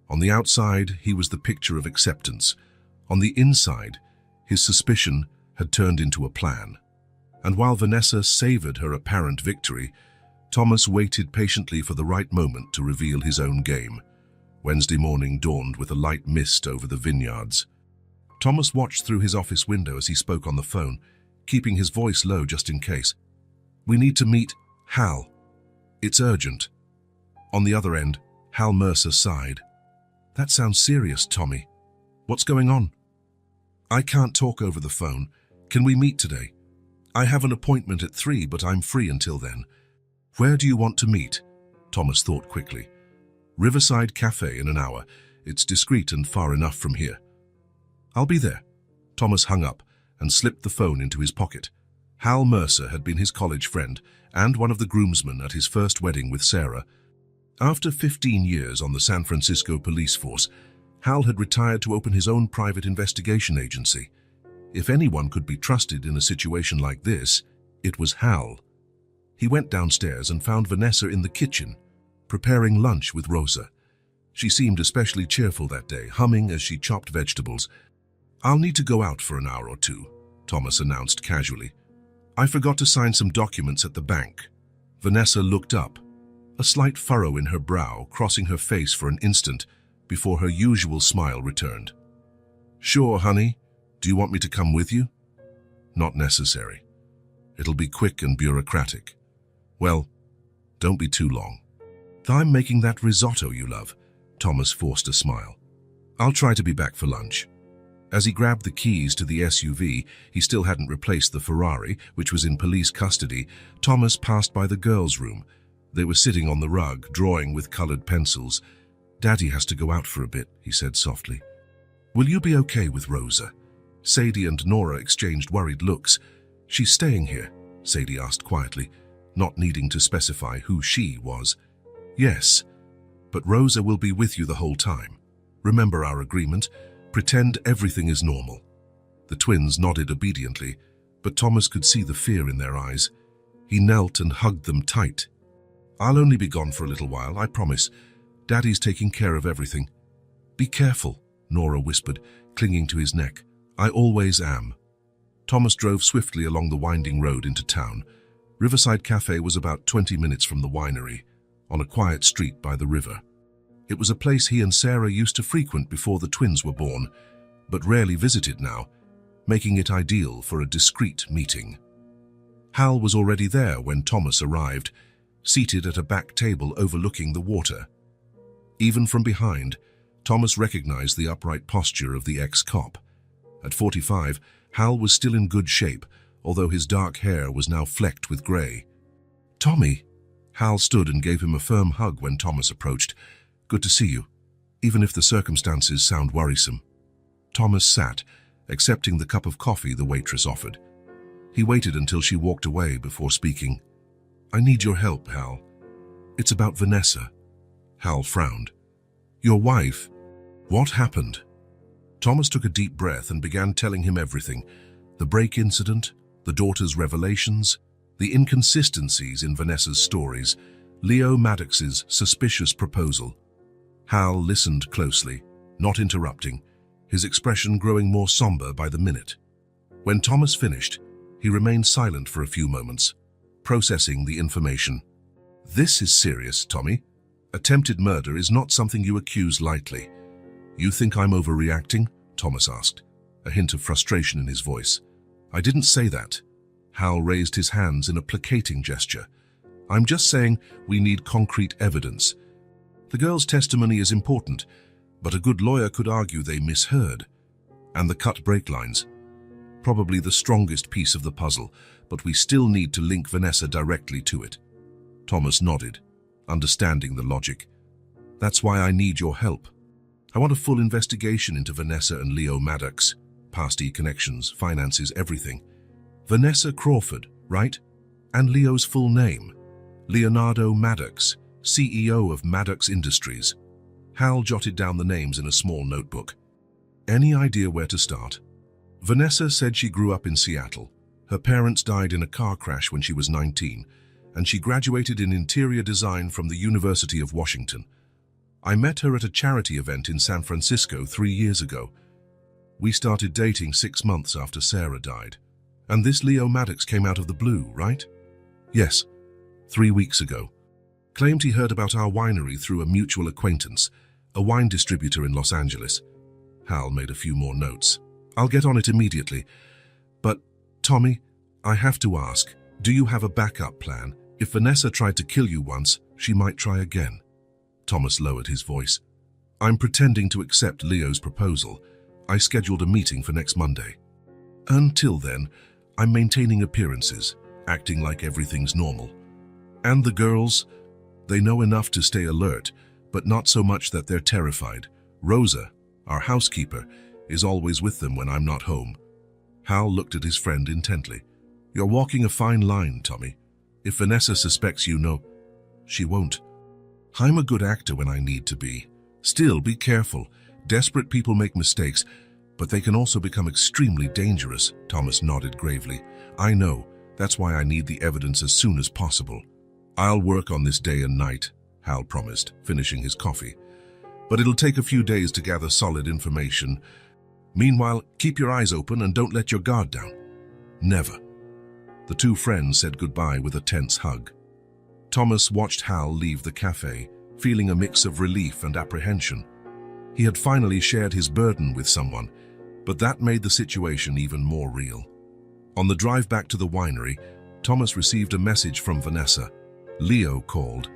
On the outside, he was the picture of acceptance. On the inside, his suspicion had turned into a plan. And while Vanessa savored her apparent victory, Thomas waited patiently for the right moment to reveal his own game. Wednesday morning dawned with a light mist over the vineyards. Thomas watched through his office window as he spoke on the phone, keeping his voice low just in case. "We need to meet Hal. It's urgent." On the other end, Hal Mercer sighed. "That sounds serious, Tommy. What's going on?" I can't talk over the phone. Can we meet today? I have an appointment at 3, but I'm free until then. Where do you want to meet? Thomas thought quickly. Riverside Cafe in an hour. It's discreet and far enough from here. I'll be there. Thomas hung up and slipped the phone into his pocket. Hal Mercer had been his college friend and one of the groomsmen at his first wedding with Sarah. After 15 years on the San Francisco police force, Hal had retired to open his own private investigation agency. If anyone could be trusted in a situation like this, it was Hal. He went downstairs and found Vanessa in the kitchen, preparing lunch with Rosa. She seemed especially cheerful that day, humming as she chopped vegetables. "I'll need to go out for an hour or two," Thomas announced casually. "I forgot to sign some documents at the bank." Vanessa looked up, a slight furrow in her brow crossing her face for an instant before her usual smile returned. "Sure, honey. Do you want me to come with you?" "Not necessary. It'll be quick and bureaucratic." "Well, don't be too long." "I'm making that risotto you love." Thomas forced a smile. "I'll try to be back for lunch." As he grabbed the keys to the SUV, he still hadn't replaced the Ferrari, which was in police custody. Thomas passed by the girls' room. They were sitting on the rug, drawing with colored pencils. "Daddy has to go out for a bit," he said softly. "Will you be okay with Rosa?" Sadie and Nora exchanged worried looks. "She's staying here?" Sadie asked quietly, not needing to specify who she was. "Yes, but Rosa will be with you the whole time. Remember our agreement? Pretend everything is normal." The twins nodded obediently, but Thomas could see the fear in their eyes. He knelt and hugged them tight. "I'll only be gone for a little while, I promise. Daddy's taking care of everything." "Be careful," Nora whispered, clinging to his neck. "I always am." Thomas drove swiftly along the winding road into town. Riverside Cafe was about 20 minutes from the winery, on a quiet street by the river. It was a place he and Sarah used to frequent before the twins were born, but rarely visited now, making it ideal for a discreet meeting. Hal was already there when Thomas arrived, seated at a back table overlooking the water. Even from behind, Thomas recognized the upright posture of the ex-cop. At 45, Hal was still in good shape, although his dark hair was now flecked with gray. "Tommy!" Hal stood and gave him a firm hug when Thomas approached. "Good to see you, even if the circumstances sound worrisome." Thomas sat, accepting the cup of coffee the waitress offered. He waited until she walked away before speaking. "I need your help, Hal. It's about Vanessa." Hal frowned. "Your wife? What happened?" Thomas took a deep breath and began telling him everything. The brake incident, the daughter's revelations, the inconsistencies in Vanessa's stories, Leo Maddox's suspicious proposal. Hal listened closely, not interrupting, his expression growing more somber by the minute. When Thomas finished, he remained silent for a few moments, processing the information. "This is serious, Tommy. Attempted murder is not something you accuse lightly." "You think I'm overreacting?" Thomas asked, a hint of frustration in his voice. "I didn't say that." Hal raised his hands in a placating gesture. "I'm just saying we need concrete evidence. The girl's testimony is important, but a good lawyer could argue they misheard. And the cut brake lines. Probably the strongest piece of the puzzle, but we still need to link Vanessa directly to it." Thomas nodded, understanding the logic. "That's why I need your help. I want a full investigation into Vanessa and Leo Maddox. Past connections, finances, everything. Vanessa Crawford, right? And Leo's full name. Leonardo Maddox, CEO of Maddox Industries." Hal jotted down the names in a small notebook. "Any idea where to start?" Vanessa said she grew up in Seattle. Her parents died in a car crash when she was 19, and she graduated in interior design from the University of Washington. "I met her at a charity event in San Francisco 3 years ago. We started dating 6 months after Sarah died. And this Leo Maddox came out of the blue, right?" "Yes, 3 weeks ago. Claimed he heard about our winery through a mutual acquaintance, a wine distributor in Los Angeles." Hal made a few more notes. "I'll get on it immediately. But, Tommy, I have to ask, do you have a backup plan? If Vanessa tried to kill you once, she might try again." Thomas lowered his voice. "I'm pretending to accept Leo's proposal. I scheduled a meeting for next Monday. Until then, I'm maintaining appearances, acting like everything's normal. And the girls, they know enough to stay alert, but not so much that they're terrified. Rosa, our housekeeper, is always with them when I'm not home. Hal looked at his friend intently. You're walking a fine line, Tommy. If Vanessa suspects you know, she won't. I'm a good actor when I need to be. Still, be careful. Desperate people make mistakes, but they can also become extremely dangerous, Thomas nodded gravely. I know. That's why I need the evidence as soon as possible. I'll work on this day and night, Hal promised, finishing his coffee. But it'll take a few days to gather solid information. Meanwhile, keep your eyes open and don't let your guard down. Never. The two friends said goodbye with a tense hug. Thomas watched Hal leave the cafe, feeling a mix of relief and apprehension. He had finally shared his burden with someone, but that made the situation even more real. On the drive back to the winery, Thomas received a message from Vanessa. Leo called.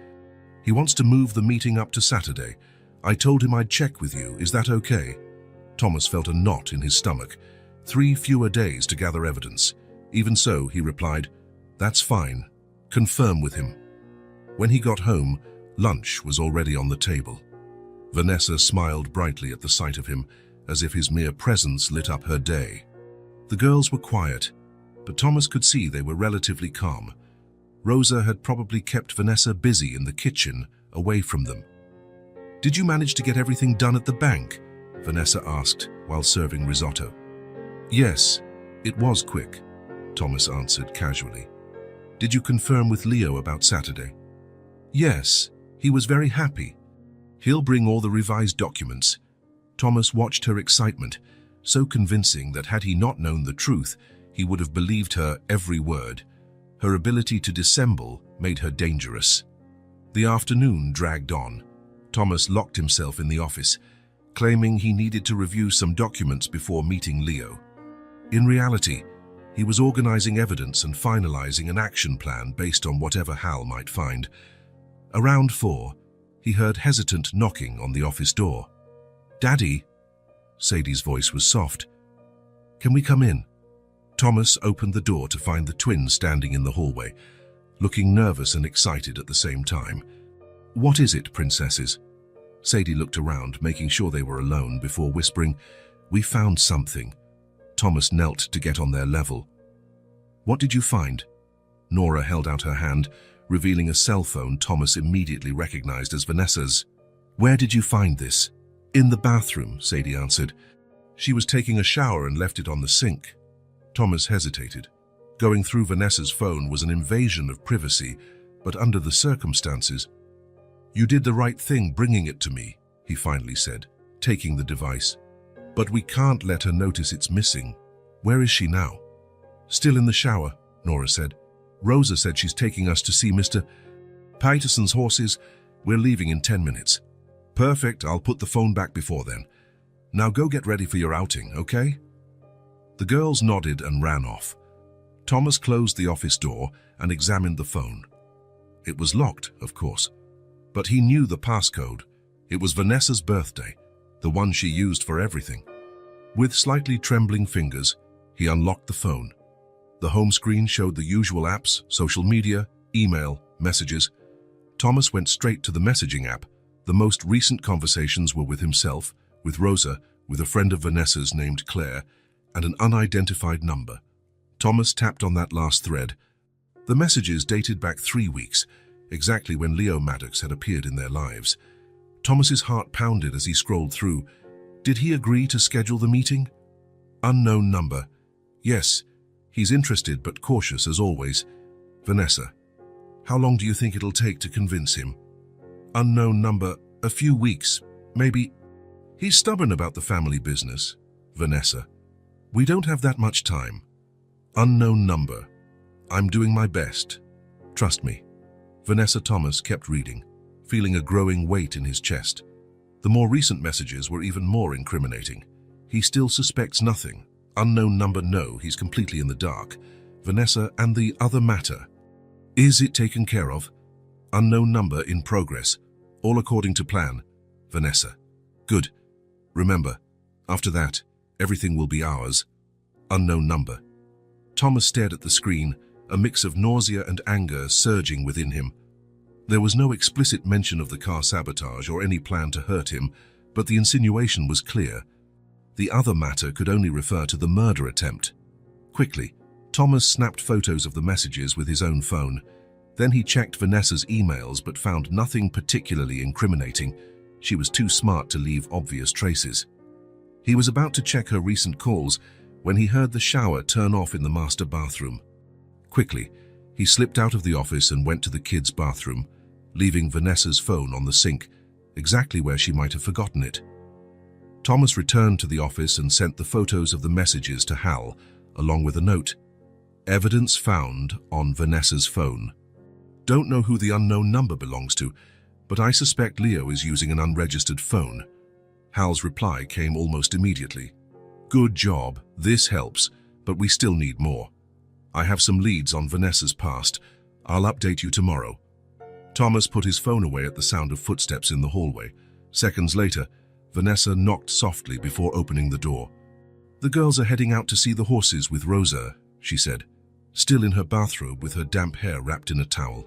He wants to move the meeting up to Saturday. I told him I'd check with you. Is that okay? Thomas felt a knot in his stomach. 3 fewer days to gather evidence. Even so, he replied, that's fine. Confirm with him. When he got home, lunch was already on the table. Vanessa smiled brightly at the sight of him, as if his mere presence lit up her day. The girls were quiet, but Thomas could see they were relatively calm. Rosa had probably kept Vanessa busy in the kitchen, away from them. Did you manage to get everything done at the bank? Vanessa asked while serving risotto. Yes, it was quick, Thomas answered casually. Did you confirm with Leo about Saturday? Yes, he was very happy. He'll bring all the revised documents. Thomas watched her excitement, so convincing that had he not known the truth, he would have believed her every word. Her ability to dissemble made her dangerous. The afternoon dragged on. Thomas locked himself in the office, claiming he needed to review some documents before meeting Leo. In reality, he was organizing evidence and finalizing an action plan based on whatever Hal might find. Around 4, he heard hesitant knocking on the office door. Daddy? Sadie's voice was soft. Can we come in? Thomas opened the door to find the twins standing in the hallway, looking nervous and excited at the same time. What is it, princesses? Sadie looked around, making sure they were alone before whispering, We found something. Thomas knelt to get on their level. What did you find? Nora held out her hand, revealing a cell phone Thomas immediately recognized as Vanessa's. Where did you find this? In the bathroom, Sadie answered. She was taking a shower and left it on the sink. Thomas hesitated. Going through Vanessa's phone was an invasion of privacy, but under the circumstances, You did the right thing bringing it to me, he finally said, taking the device. But we can't let her notice it's missing. Where is she now? Still in the shower, Nora said. Rosa said she's taking us to see Mr. Patterson's horses. We're leaving in 10 minutes. Perfect, I'll put the phone back before then. Now go get ready for your outing, okay? The girls nodded and ran off. Thomas closed the office door and examined the phone. It was locked, of course, but he knew the passcode. It was Vanessa's birthday, the one she used for everything. With slightly trembling fingers, he unlocked the phone. The home screen showed the usual apps, social media, email, messages. Thomas went straight to the messaging app. The most recent conversations were with himself, with Rosa, with a friend of Vanessa's named Claire, and an unidentified number. Thomas tapped on that last thread. The messages dated back 3 weeks, exactly when Leo Maddox had appeared in their lives. Thomas's heart pounded as he scrolled through. Did he agree to schedule the meeting? Unknown number. Yes, he's interested but cautious as always. Vanessa. How long do you think it'll take to convince him? Unknown number. A few weeks, maybe. He's stubborn about the family business. Vanessa. We don't have that much time. Unknown number. I'm doing my best. Trust me. Vanessa. Thomas kept reading, feeling a growing weight in his chest. The more recent messages were even more incriminating. He still suspects nothing. Unknown number, no, he's completely in the dark. Vanessa and the other matter. Is it taken care of? Unknown number in progress. All according to plan. Vanessa. Good. Remember, after that, Everything will be ours. Unknown number. Thomas stared at the screen, a mix of nausea and anger surging within him. There was no explicit mention of the car sabotage or any plan to hurt him, but the insinuation was clear. The other matter could only refer to the murder attempt. Quickly, Thomas snapped photos of the messages with his own phone. Then he checked Vanessa's emails but found nothing particularly incriminating. She was too smart to leave obvious traces. He was about to check her recent calls when he heard the shower turn off in the master bathroom. Quickly, he slipped out of the office and went to the kids' bathroom, leaving Vanessa's phone on the sink, exactly where she might have forgotten it. Thomas returned to the office and sent the photos of the messages to Hal, along with a note. Evidence found on Vanessa's phone. Don't know who the unknown number belongs to, but I suspect Leo is using an unregistered phone. Hal's reply came almost immediately. Good job, this helps, but we still need more. I have some leads on Vanessa's past. I'll update you tomorrow. Thomas put his phone away at the sound of footsteps in the hallway. Seconds later, Vanessa knocked softly before opening the door. The girls are heading out to see the horses with Rosa, she said, still in her bathrobe with her damp hair wrapped in a towel.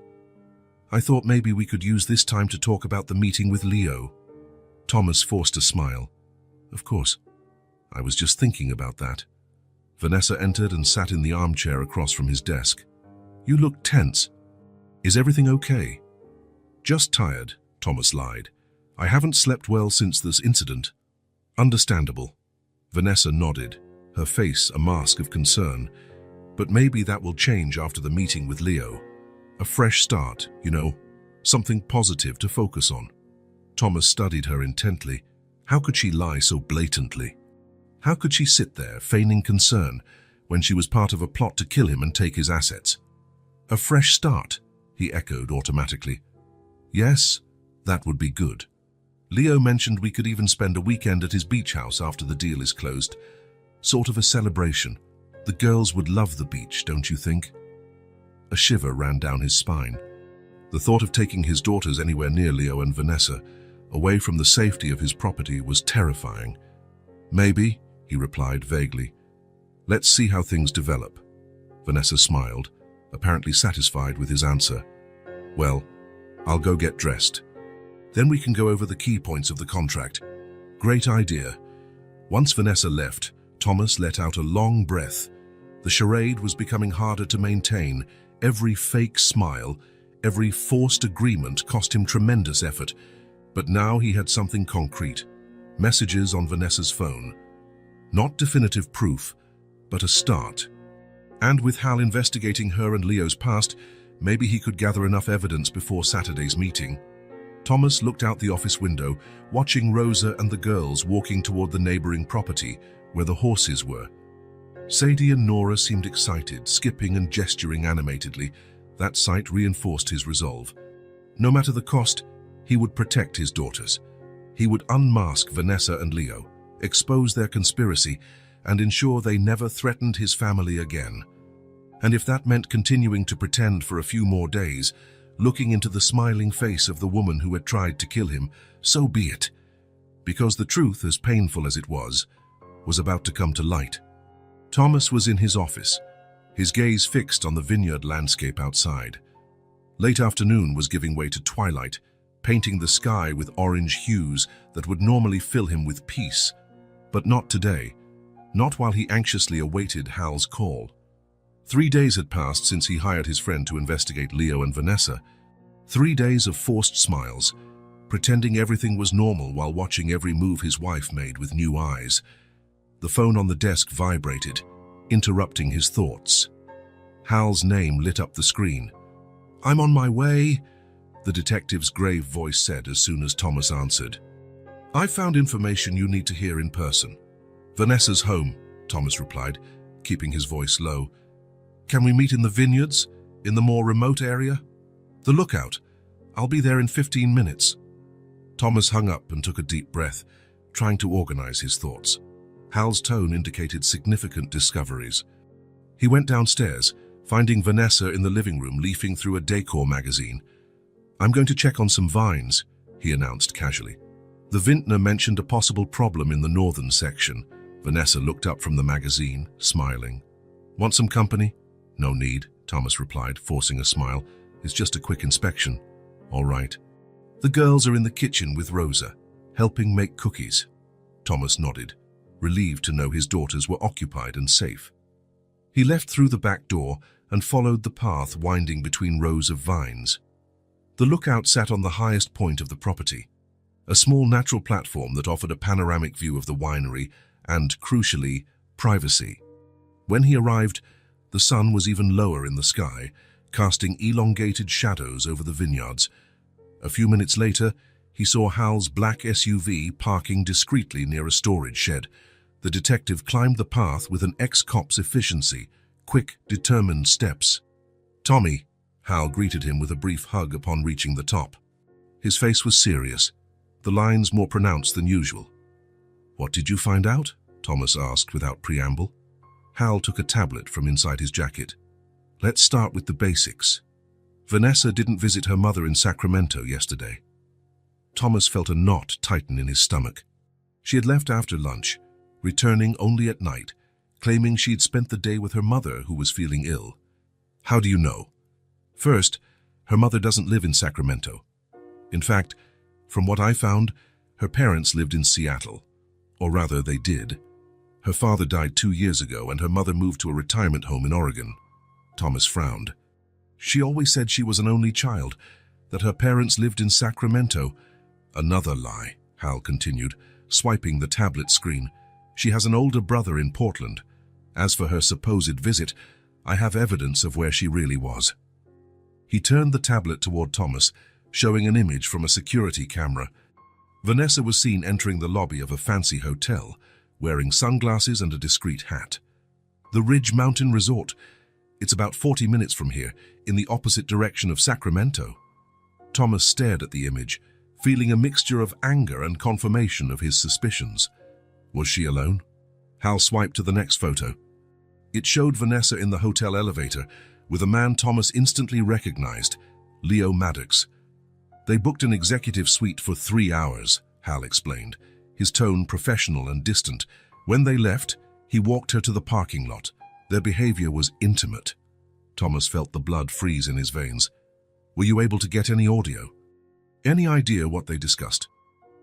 I thought maybe we could use this time to talk about the meeting with Leo. Thomas forced a smile. Of course. I was just thinking about that. Vanessa entered and sat in the armchair across from his desk. You look tense. Is everything okay? Just tired, Thomas lied. I haven't slept well since this incident. Understandable. Vanessa nodded, her face a mask of concern. But maybe that will change after the meeting with Leo. A fresh start, you know, something positive to focus on. Thomas studied her intently. How could she lie so blatantly? How could she sit there, feigning concern, when she was part of a plot to kill him and take his assets? A fresh start, he echoed automatically. Yes, that would be good. Leo mentioned we could even spend a weekend at his beach house after the deal is closed. Sort of a celebration. The girls would love the beach, don't you think? A shiver ran down his spine. The thought of taking his daughters anywhere near Leo and Vanessa, away from the safety of his property, was terrifying. Maybe, he replied vaguely. Let's see how things develop. Vanessa smiled, apparently satisfied with his answer. Well, I'll go get dressed. Then we can go over the key points of the contract. Great idea. Once Vanessa left, Thomas let out a long breath. The charade was becoming harder to maintain. Every fake smile, every forced agreement cost him tremendous effort. But now he had something concrete. Messages on Vanessa's phone. Not definitive proof, but a start. And with Hal investigating her and Leo's past, maybe he could gather enough evidence before Saturday's meeting. Thomas looked out the office window, watching Rosa and the girls walking toward the neighboring property where the horses were. Sadie and Nora seemed excited, skipping and gesturing animatedly. That sight reinforced his resolve. No matter the cost, he would protect his daughters. He would unmask Vanessa and Leo, expose their conspiracy, and ensure they never threatened his family again. And if that meant continuing to pretend for a few more days, looking into the smiling face of the woman who had tried to kill him, so be it. Because the truth, as painful as it was about to come to light. Thomas was in his office, his gaze fixed on the vineyard landscape outside. Late afternoon was giving way to twilight, painting the sky with orange hues that would normally fill him with peace. But not today, not while he anxiously awaited Hal's call. 3 days had passed since he hired his friend to investigate Leo and Vanessa. 3 days of forced smiles, pretending everything was normal while watching every move his wife made with new eyes. The phone on the desk vibrated, interrupting his thoughts. Hal's name lit up the screen. I'm on my way, the detective's grave voice said as soon as Thomas answered. I found information you need to hear in person. Vanessa's home, Thomas replied, keeping his voice low. Can we meet in the vineyards, in the more remote area? The lookout. I'll be there in 15 minutes. Thomas hung up and took a deep breath, trying to organize his thoughts. Hal's tone indicated significant discoveries. He went downstairs, finding Vanessa in the living room leafing through a decor magazine. I'm going to check on some vines, he announced casually. The vintner mentioned a possible problem in the northern section. Vanessa looked up from the magazine, smiling. "Want some company?" "No need," Thomas replied, forcing a smile. "It's just a quick inspection." "All right." "The girls are in the kitchen with Rosa, helping make cookies." Thomas nodded, relieved to know his daughters were occupied and safe. He left through the back door and followed the path winding between rows of vines. The lookout sat on the highest point of the property, a small natural platform that offered a panoramic view of the winery and, crucially, privacy. When he arrived, the sun was even lower in the sky, casting elongated shadows over the vineyards. A few minutes later, he saw Hal's black SUV parking discreetly near a storage shed. The detective climbed the path with an ex-cop's efficiency, quick, determined steps. "Tommy," Hal greeted him with a brief hug upon reaching the top. His face was serious, the lines more pronounced than usual. "What did you find out?" Thomas asked without preamble. Hal took a tablet from inside his jacket. "Let's start with the basics. Vanessa didn't visit her mother in Sacramento yesterday." Thomas felt a knot tighten in his stomach. She had left after lunch, returning only at night, claiming she'd spent the day with her mother, who was feeling ill. "How do you know?" "First, her mother doesn't live in Sacramento. In fact, from what I found, her parents lived in Seattle. Or rather, they did. Her father died 2 years ago, and her mother moved to a retirement home in Oregon." Thomas frowned. "She always said she was an only child, that her parents lived in Sacramento." "Another lie," Hal continued, swiping the tablet screen. "She has an older brother in Portland. As for her supposed visit, I have evidence of where she really was." He turned the tablet toward Thomas, showing an image from a security camera. Vanessa was seen entering the lobby of a fancy hotel, wearing sunglasses and a discreet hat. "The Ridge Mountain Resort. It's about 40 minutes from here, in the opposite direction of Sacramento." Thomas stared at the image, feeling a mixture of anger and confirmation of his suspicions. Was she alone? Hal swiped to the next photo. It showed Vanessa in the hotel elevator, with a man Thomas instantly recognized, Leo Maddox. "They booked an executive suite for 3 hours, Hal explained, his tone professional and distant. When they left, he walked her to the parking lot. Their behavior was intimate. Thomas felt the blood freeze in his veins. "Were you able to get any audio? Any idea what they discussed?"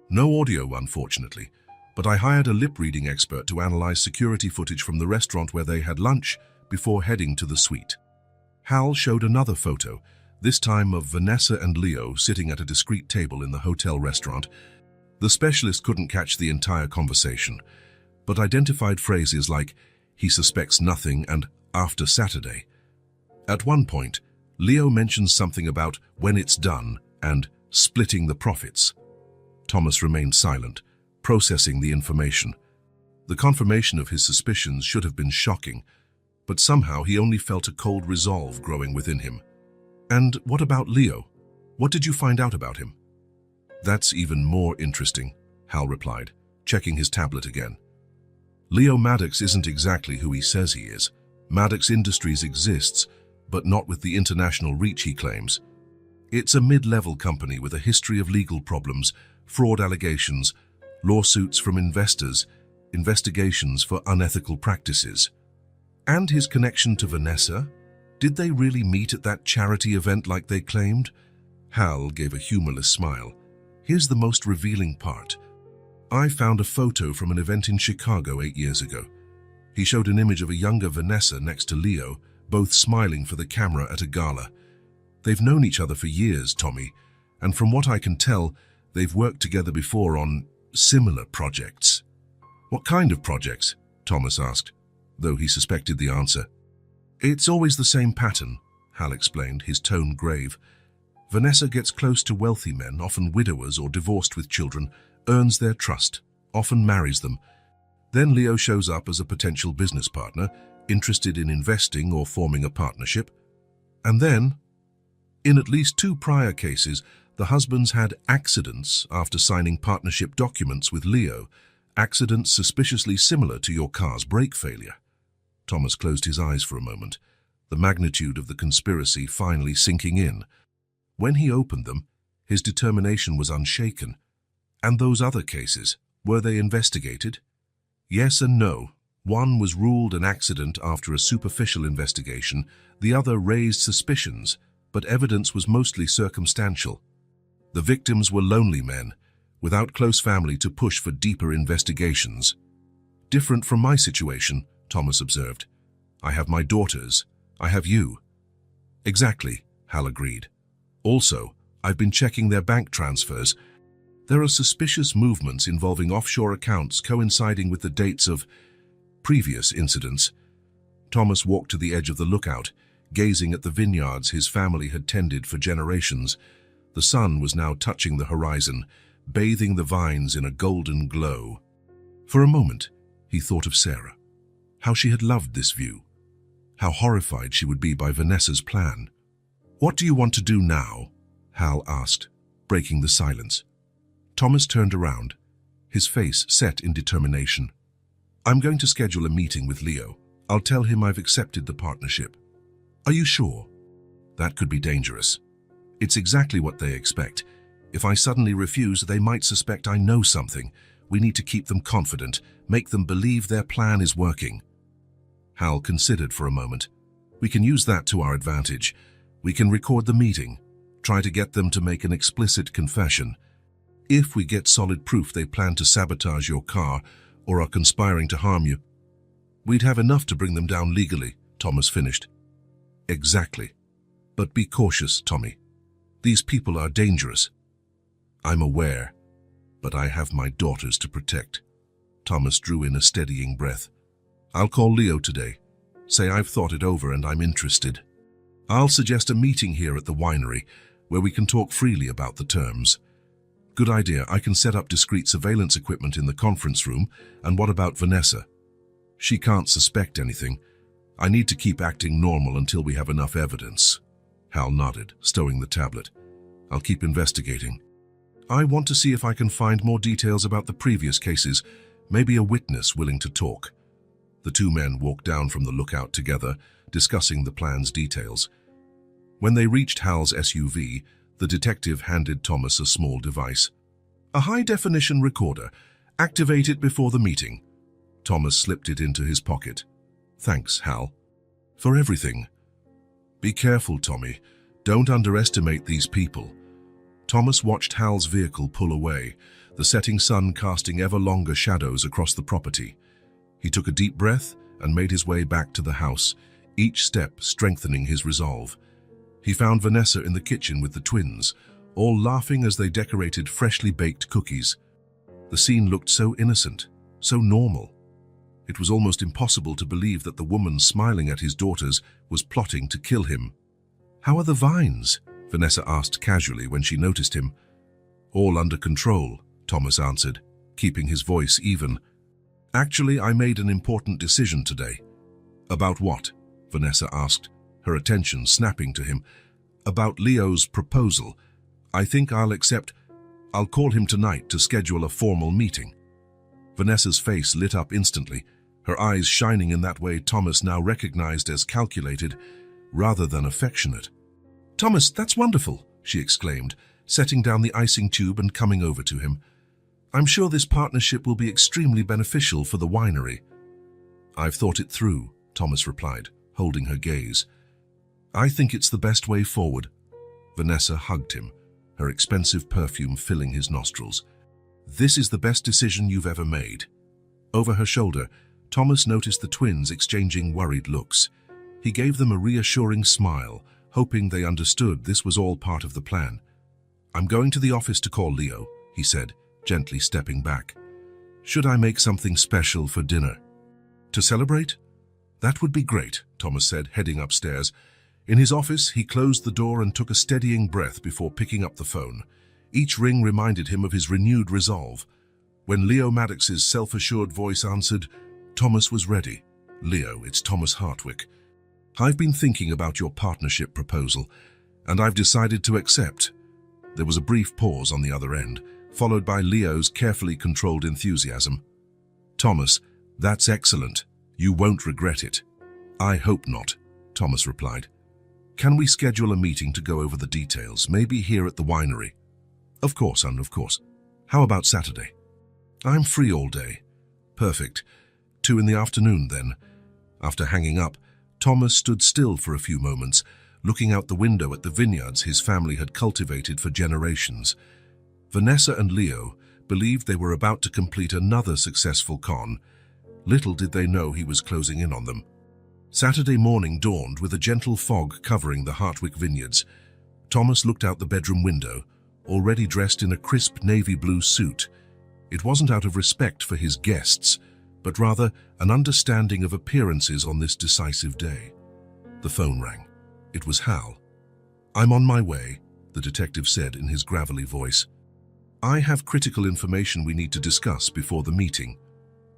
"No audio, unfortunately, but I hired a lip-reading expert to analyze security footage from the restaurant where they had lunch before heading to the suite." Hal showed another photo, this time of Vanessa and Leo sitting at a discreet table in the hotel restaurant. The specialist couldn't catch the entire conversation, but identified phrases like, "he suspects nothing" and "after Saturday." At one point, Leo mentions something about "when it's done" and "splitting the profits." Thomas remained silent, processing the information. The confirmation of his suspicions should have been shocking, but somehow he only felt a cold resolve growing within him. "And what about Leo? What did you find out about him?" "That's even more interesting," Hal replied, checking his tablet again. "Leo Maddox isn't exactly who he says he is. Maddox Industries exists, but not with the international reach he claims. It's a mid-level company with a history of legal problems, fraud allegations, lawsuits from investors, investigations for unethical practices." "And his connection to Vanessa? Did they really meet at that charity event like they claimed?" Hal gave a humorless smile. "Here's the most revealing part. I found a photo from an event in Chicago 8 years ago. He showed an image of a younger Vanessa next to Leo, both smiling for the camera at a gala. They've known each other for years, Tommy, and from what I can tell, they've worked together before on similar projects." "What kind of projects?" Thomas asked, though he suspected the answer. "It's always the same pattern," Hal explained, his tone grave. "Vanessa gets close to wealthy men, often widowers or divorced with children, earns their trust, often marries them. Then Leo shows up as a potential business partner, interested in investing or forming a partnership. And then, in at least 2 prior cases, the husbands had accidents after signing partnership documents with Leo, accidents suspiciously similar to your car's brake failure." Thomas closed his eyes for a moment, the magnitude of the conspiracy finally sinking in. When he opened them, his determination was unshaken. "And those other cases, were they investigated?" Yes and no. One was ruled an accident after a superficial investigation, the other raised suspicions, but evidence was mostly circumstantial. The victims were lonely men, without close family to push for deeper investigations. Different from my situation, Thomas observed. I have my daughters. I have you. Exactly, Hal agreed. Also, I've been checking their bank transfers. There are suspicious movements involving offshore accounts coinciding with the dates of previous incidents. Thomas walked to the edge of the lookout, gazing at the vineyards his family had tended for generations. The sun was now touching the horizon, bathing the vines in a golden glow. For a moment, he thought of Sarah. How she had loved this view. How horrified she would be by Vanessa's plan. "What do you want to do now?" Hal asked, breaking the silence. Thomas turned around, his face set in determination. "I'm going to schedule a meeting with Leo. I'll tell him I've accepted the partnership." "Are you sure?" "That could be dangerous. It's exactly what they expect. If I suddenly refuse, they might suspect I know something. We need to keep them confident, make them believe their plan is working." Hal considered for a moment. "We can use that to our advantage. We can record the meeting, try to get them to make an explicit confession. If we get solid proof they plan to sabotage your car or are conspiring to harm you, we'd have enough to bring them down legally," Thomas finished. "Exactly. But be cautious, Tommy. These people are dangerous." "I'm aware, but I have my daughters to protect." Thomas drew in a steadying breath. "I'll call Leo today. Say I've thought it over and I'm interested. I'll suggest a meeting here at the winery where we can talk freely about the terms." "Good idea. I can set up discreet surveillance equipment in the conference room. And what about Vanessa?" "She can't suspect anything. I need to keep acting normal until we have enough evidence." Hal nodded, stowing the tablet. "I'll keep investigating. I want to see if I can find more details about the previous cases, maybe a witness willing to talk." The two men walked down from the lookout together, discussing the plan's details. When they reached Hal's SUV, the detective handed Thomas a small device. "A high-definition recorder. Activate it before the meeting." Thomas slipped it into his pocket. "Thanks, Hal." "For everything." "Be careful, Tommy. Don't underestimate these people." Thomas watched Hal's vehicle pull away, the setting sun casting ever longer shadows across the property. He took a deep breath and made his way back to the house, each step strengthening his resolve. He found Vanessa in the kitchen with the twins, all laughing as they decorated freshly baked cookies. The scene looked so innocent, so normal. It was almost impossible to believe that the woman smiling at his daughters was plotting to kill him. "How are the vines?" Vanessa asked casually when she noticed him. "All under control," Thomas answered, keeping his voice even. "Actually, I made an important decision today." "About what?" Vanessa asked, her attention snapping to him. "About Leo's proposal. I think I'll accept. I'll call him tonight to schedule a formal meeting." Vanessa's face lit up instantly, her eyes shining in that way Thomas now recognized as calculated rather than affectionate. "Thomas, that's wonderful," she exclaimed, setting down the icing tube and coming over to him. "I'm sure this partnership will be extremely beneficial for the winery." "I've thought it through," Thomas replied, holding her gaze. "I think it's the best way forward." Vanessa hugged him, her expensive perfume filling his nostrils. "This is the best decision you've ever made." Over her shoulder, Thomas noticed the twins exchanging worried looks. He gave them a reassuring smile, hoping they understood this was all part of the plan. "I'm going to the office to call Leo," he said, gently stepping back. "Should I make something special for dinner?" "To celebrate?" "That would be great," Thomas said, heading upstairs. In his office, he closed the door and took a steadying breath before picking up the phone. Each ring reminded him of his renewed resolve. When Leo Maddox's self-assured voice answered, Thomas was ready. "Leo, it's Thomas Hartwick. I've been thinking about your partnership proposal, and I've decided to accept." There was a brief pause on the other end, followed by Leo's carefully controlled enthusiasm. "Thomas, that's excellent. You won't regret it." "I hope not," Thomas replied. "Can we schedule a meeting to go over the details, maybe here at the winery?" "Of course, of course. How about Saturday?" "I'm free all day. Perfect. 2 in the afternoon, then. After hanging up, Thomas stood still for a few moments, looking out the window at the vineyards his family had cultivated for generations. Vanessa and Leo believed they were about to complete another successful con. Little did they know he was closing in on them. Saturday morning dawned with a gentle fog covering the Hartwick vineyards. Thomas looked out the bedroom window, already dressed in a crisp navy blue suit. It wasn't out of respect for his guests, but rather an understanding of appearances on this decisive day. The phone rang. It was Hal. "I'm on my way," the detective said in his gravelly voice. "I have critical information we need to discuss before the meeting."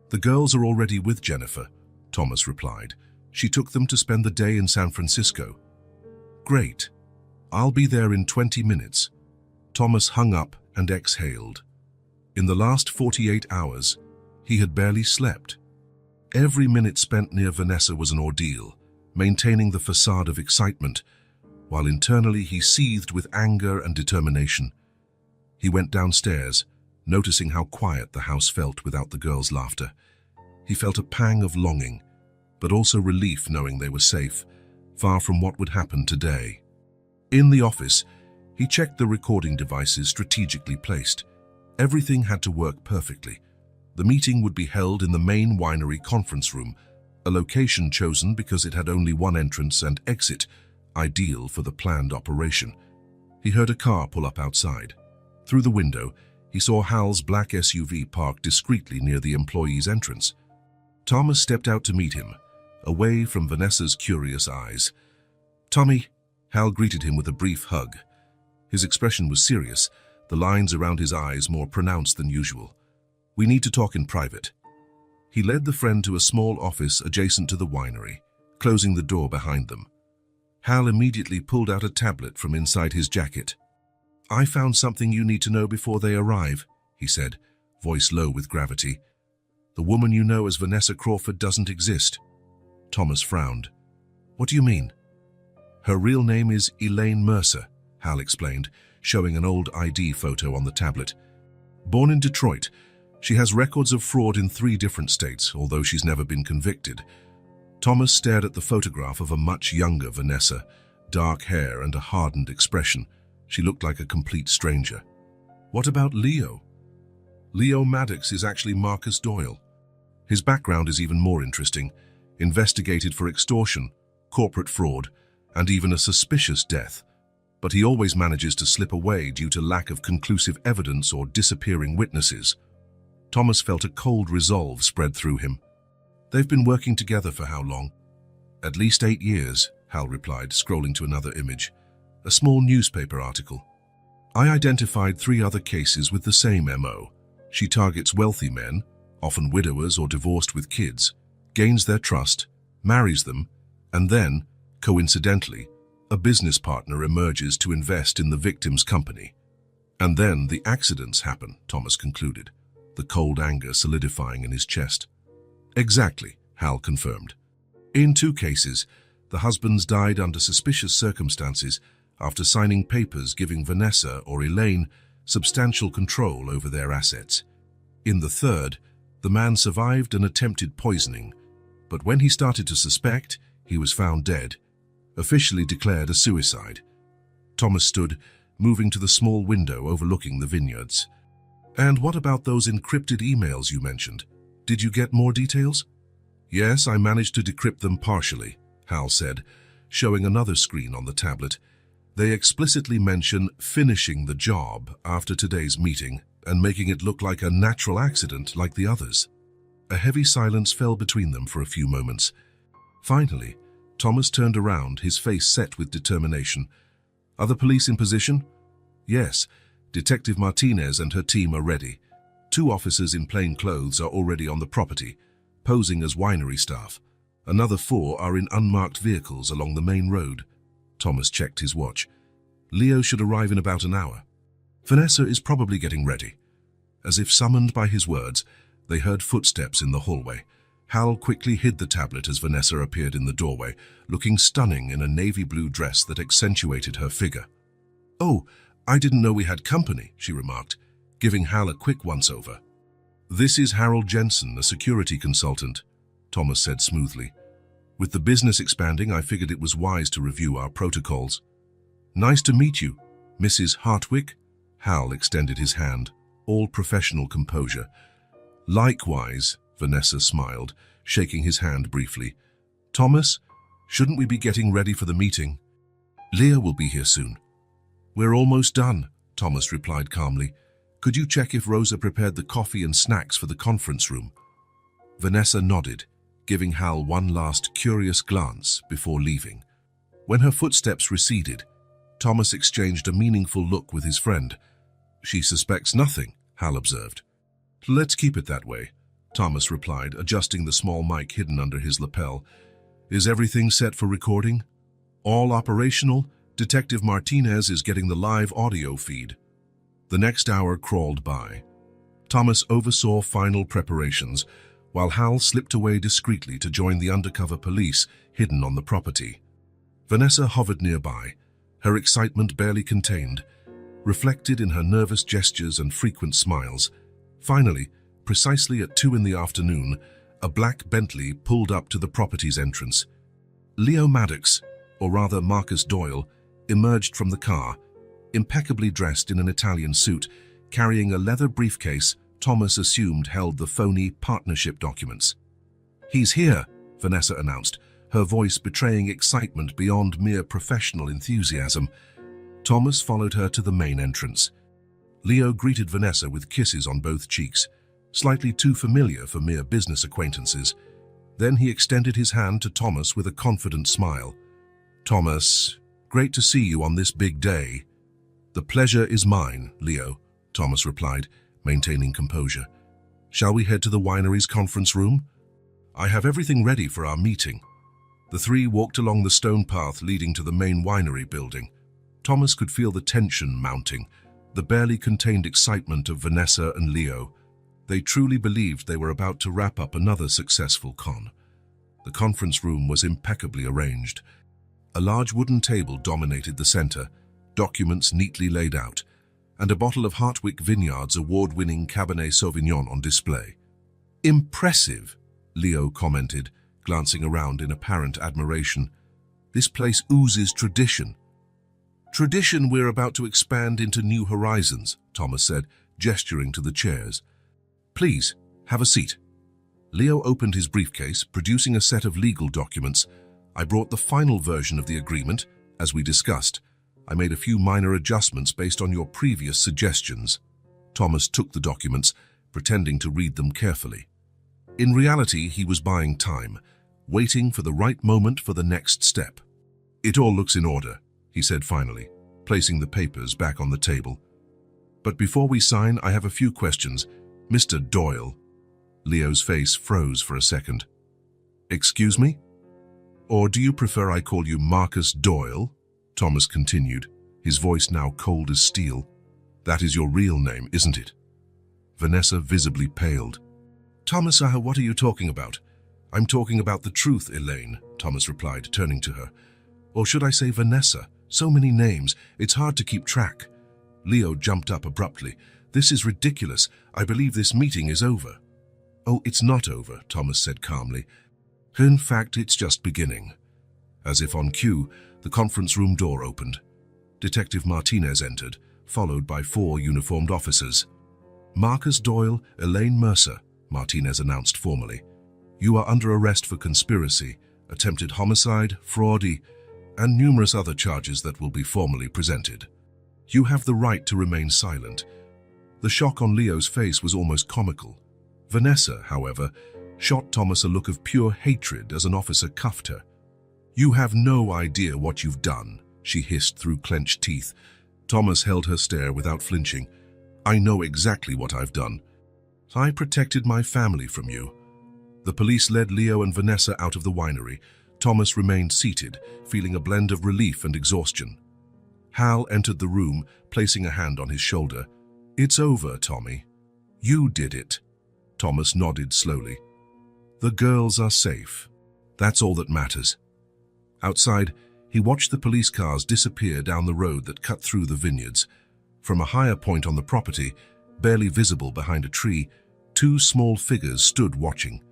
"The girls are already with Jennifer," Thomas replied. "She took them to spend the day in San Francisco." "Great. I'll be there in 20 minutes." Thomas hung up and exhaled. In the last 48 hours, he had barely slept. Every minute spent near Vanessa was an ordeal, maintaining the facade of excitement, while internally he seethed with anger and determination. He went downstairs, noticing how quiet the house felt without the girls' laughter. He felt a pang of longing, but also relief knowing they were safe, far from what would happen today. In the office, he checked the recording devices strategically placed. Everything had to work perfectly. The meeting would be held in the main winery conference room, a location chosen because it had only one entrance and exit, ideal for the planned operation. He heard a car pull up outside. Through the window, he saw Hal's black SUV parked discreetly near the employee's entrance. Thomas stepped out to meet him, away from Vanessa's curious eyes. "Tommy," Hal greeted him with a brief hug. His expression was serious, the lines around his eyes more pronounced than usual. "We need to talk in private." He led the friend to a small office adjacent to the winery, closing the door behind them. Hal immediately pulled out a tablet from inside his jacket. "I found something you need to know before they arrive," he said, voice low with gravity. "The woman you know as Vanessa Crawford doesn't exist." Thomas frowned. "What do you mean?" "Her real name is Elaine Mercer," Hal explained, showing an old ID photo on the tablet. "Born in Detroit, she has records of fraud in 3 different states, although she's never been convicted." Thomas stared at the photograph of a much younger Vanessa, dark hair and a hardened expression. She looked like a complete stranger. "What about Leo?" "Leo Maddox is actually Marcus Doyle. His background is even more interesting. Investigated for extortion, corporate fraud, and even a suspicious death. But he always manages to slip away due to lack of conclusive evidence or disappearing witnesses." Thomas felt a cold resolve spread through him. "They've been working together for how long?" "At least 8 years, Hal replied, scrolling to another image. A small newspaper article. "I identified 3 other cases with the same MO. She targets wealthy men, often widowers or divorced with kids, gains their trust, marries them, and then, coincidentally, a business partner emerges to invest in the victim's company. And then the accidents happen," Thomas concluded, the cold anger solidifying in his chest. "Exactly," Hal confirmed. "In 2 cases, the husbands died under suspicious circumstances after signing papers giving Vanessa or Elaine substantial control over their assets. In the 3rd, the man survived an attempted poisoning, but when he started to suspect, he was found dead, officially declared a suicide." Thomas stood, moving to the small window overlooking the vineyards. "And what about those encrypted emails you mentioned? Did you get more details?" "Yes, I managed to decrypt them partially," Hal said, showing another screen on the tablet. "They explicitly mention finishing the job after today's meeting and making it look like a natural accident like the others." A heavy silence fell between them for a few moments. Finally, Thomas turned around, his face set with determination. "Are the police in position?" "Yes. Detective Martinez and her team are ready. 2 officers in plain clothes are already on the property, posing as winery staff. Another 4 are in unmarked vehicles along the main road." Thomas checked his watch. "Leo should arrive in about an hour. Vanessa is probably getting ready." As if summoned by his words, they heard footsteps in the hallway. Hal quickly hid the tablet as Vanessa appeared in the doorway, looking stunning in a navy blue dress that accentuated her figure. "Oh, I didn't know we had company," she remarked, giving Hal a quick once-over. "This is Harold Jensen, a security consultant," Thomas said smoothly. "With the business expanding, I figured it was wise to review our protocols." "Nice to meet you, Mrs. Hartwick." Hal extended his hand, all professional composure. "Likewise," Vanessa smiled, shaking his hand briefly. "Thomas, shouldn't we be getting ready for the meeting? Leah will be here soon." "We're almost done," Thomas replied calmly. "Could you check if Rosa prepared the coffee and snacks for the conference room?" Vanessa nodded, giving Hal one last curious glance before leaving. When her footsteps receded, Thomas exchanged a meaningful look with his friend. "She suspects nothing," Hal observed. "Let's keep it that way," Thomas replied, adjusting the small mic hidden under his lapel. "Is everything set for recording?" "All operational. Detective Martinez is getting the live audio feed." The next hour crawled by. Thomas oversaw final preparations, while Hal slipped away discreetly to join the undercover police hidden on the property. Vanessa hovered nearby, her excitement barely contained, reflected in her nervous gestures and frequent smiles. Finally, precisely at 2 in the afternoon, a black Bentley pulled up to the property's entrance. Leo Maddox, or rather Marcus Doyle, emerged from the car, impeccably dressed in an Italian suit, carrying a leather briefcase Thomas assumed held the phony partnership documents. "He's here," Vanessa announced, her voice betraying excitement beyond mere professional enthusiasm. Thomas followed her to the main entrance. Leo greeted Vanessa with kisses on both cheeks, slightly too familiar for mere business acquaintances. Then he extended his hand to Thomas with a confident smile. "Thomas, great to see you on this big day." "The pleasure is mine, Leo," Thomas replied, maintaining composure. "Shall we head to the winery's conference room?" "I have everything ready for our meeting." The three walked along the stone path leading to the main winery building. Thomas could feel the tension mounting, the barely contained excitement of Vanessa and Leo. They truly believed they were about to wrap up another successful con. The conference room was impeccably arranged. A large wooden table dominated the center, documents neatly laid out, and a bottle of Hartwick Vineyards award-winning Cabernet Sauvignon on display. "Impressive," Leo commented, glancing around in apparent admiration. "This place oozes tradition." "Tradition we're about to expand into new horizons," Thomas said, gesturing to the chairs. "Please, have a seat." Leo opened his briefcase, producing a set of legal documents. "I brought the final version of the agreement, as we discussed. I made a few minor adjustments based on your previous suggestions." Thomas took the documents, pretending to read them carefully. In reality, he was buying time, waiting for the right moment for the next step. "It all looks in order," he said finally, placing the papers back on the table. "But before we sign, I have a few questions. Mr. Doyle." Leo's face froze for a second. "Excuse me? Or do you prefer I call you Marcus Doyle?" Thomas continued, his voice now cold as steel. "That is your real name, isn't it?" Vanessa visibly paled. "Thomas, what are you talking about?" "I'm talking about the truth, Elaine," Thomas replied, turning to her. "Or should I say Vanessa? So many names, it's hard to keep track." Leo jumped up abruptly. "This is ridiculous. I believe this meeting is over." "Oh, it's not over," Thomas said calmly. "In fact, it's just beginning." As if on cue, the conference room door opened. Detective Martinez entered, followed by 4 uniformed officers. "Marcus Doyle, Elaine Mercer," Martinez announced formally. "You are under arrest for conspiracy, attempted homicide, fraud, and numerous other charges that will be formally presented. You have the right to remain silent." The shock on Leo's face was almost comical. Vanessa, however, shot Thomas a look of pure hatred as an officer cuffed her. "You have no idea what you've done," she hissed through clenched teeth. Thomas held her stare without flinching. "I know exactly what I've done. I protected my family from you." The police led Leo and Vanessa out of the winery. Thomas remained seated, feeling a blend of relief and exhaustion. Hal entered the room, placing a hand on his shoulder. "It's over, Tommy. You did it." Thomas nodded slowly. "The girls are safe. That's all that matters." Outside, he watched the police cars disappear down the road that cut through the vineyards. From a higher point on the property, barely visible behind a tree, Two small figures stood watching.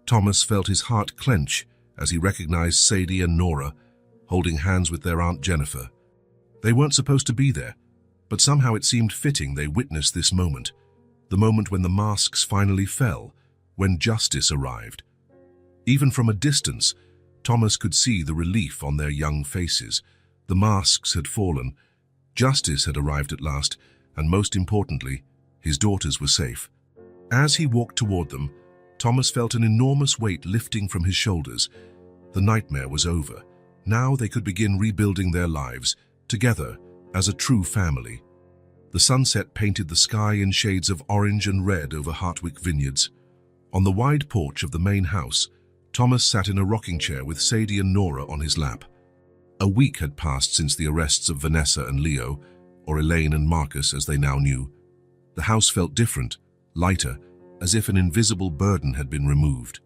Thomas felt his heart clench as he recognized Sadie and Nora, holding hands with their Aunt Jennifer. They weren't supposed to be there, but somehow it seemed fitting they witnessed this moment, the moment when the masks finally fell, when justice arrived. Even from a distance, Thomas could see the relief on their young faces. The masks had fallen, justice had arrived at last, and most importantly, his daughters were safe. As he walked toward them, Thomas felt an enormous weight lifting from his shoulders. The nightmare was over. Now they could begin rebuilding their lives, together, as a true family. The sunset painted the sky in shades of orange and red over Hartwick Vineyards. On the wide porch of the main house, Thomas sat in a rocking chair with Sadie and Nora on his lap. A week had passed since the arrests of Vanessa and Leo, or Elaine and Marcus as they now knew. The house felt different, lighter, as if an invisible burden had been removed.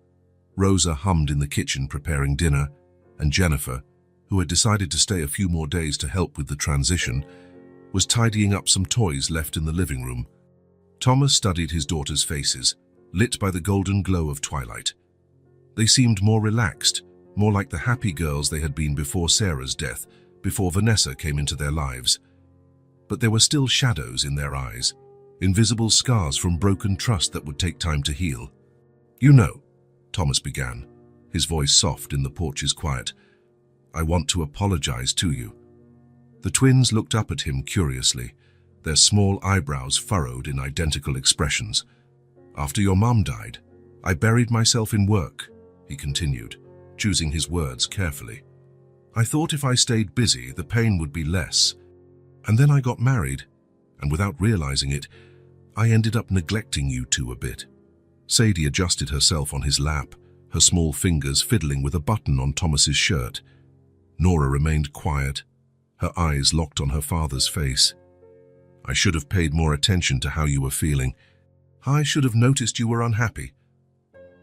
Rosa hummed in the kitchen preparing dinner, and Jennifer, who had decided to stay a few more days to help with the transition, was tidying up some toys left in the living room. Thomas studied his daughters' faces, lit by the golden glow of twilight. They seemed more relaxed, more like the happy girls they had been before Sarah's death, before Vanessa came into their lives. But there were still shadows in their eyes, invisible scars from broken trust that would take time to heal. "You know," Thomas began, his voice soft in the porch's quiet, "I want to apologize to you." The twins looked up at him curiously, their small eyebrows furrowed in identical expressions. "After your mom died, I buried myself in work," he continued, choosing his words carefully. "I thought if I stayed busy, the pain would be less. And then I got married, and without realizing it, I ended up neglecting you two a bit." Sadie adjusted herself on his lap, her small fingers fiddling with a button on Thomas's shirt. Nora remained quiet, her eyes locked on her father's face. "I should have paid more attention to how you were feeling. I should have noticed you were unhappy."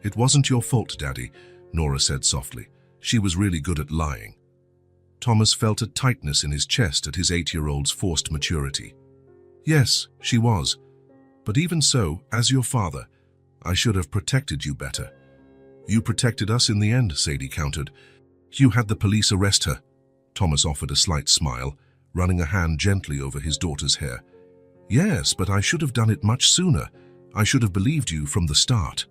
"It wasn't your fault, Daddy," Nora said softly. "She was really good at lying." Thomas felt a tightness in his chest at his 8-year-old's forced maturity. "Yes, she was. But even so, as your father, I should have protected you better." "You protected us in the end," Sadie countered. "You had the police arrest her." Thomas offered a slight smile, running a hand gently over his daughter's hair. "Yes, but I should have done it much sooner. I should have believed you from the start."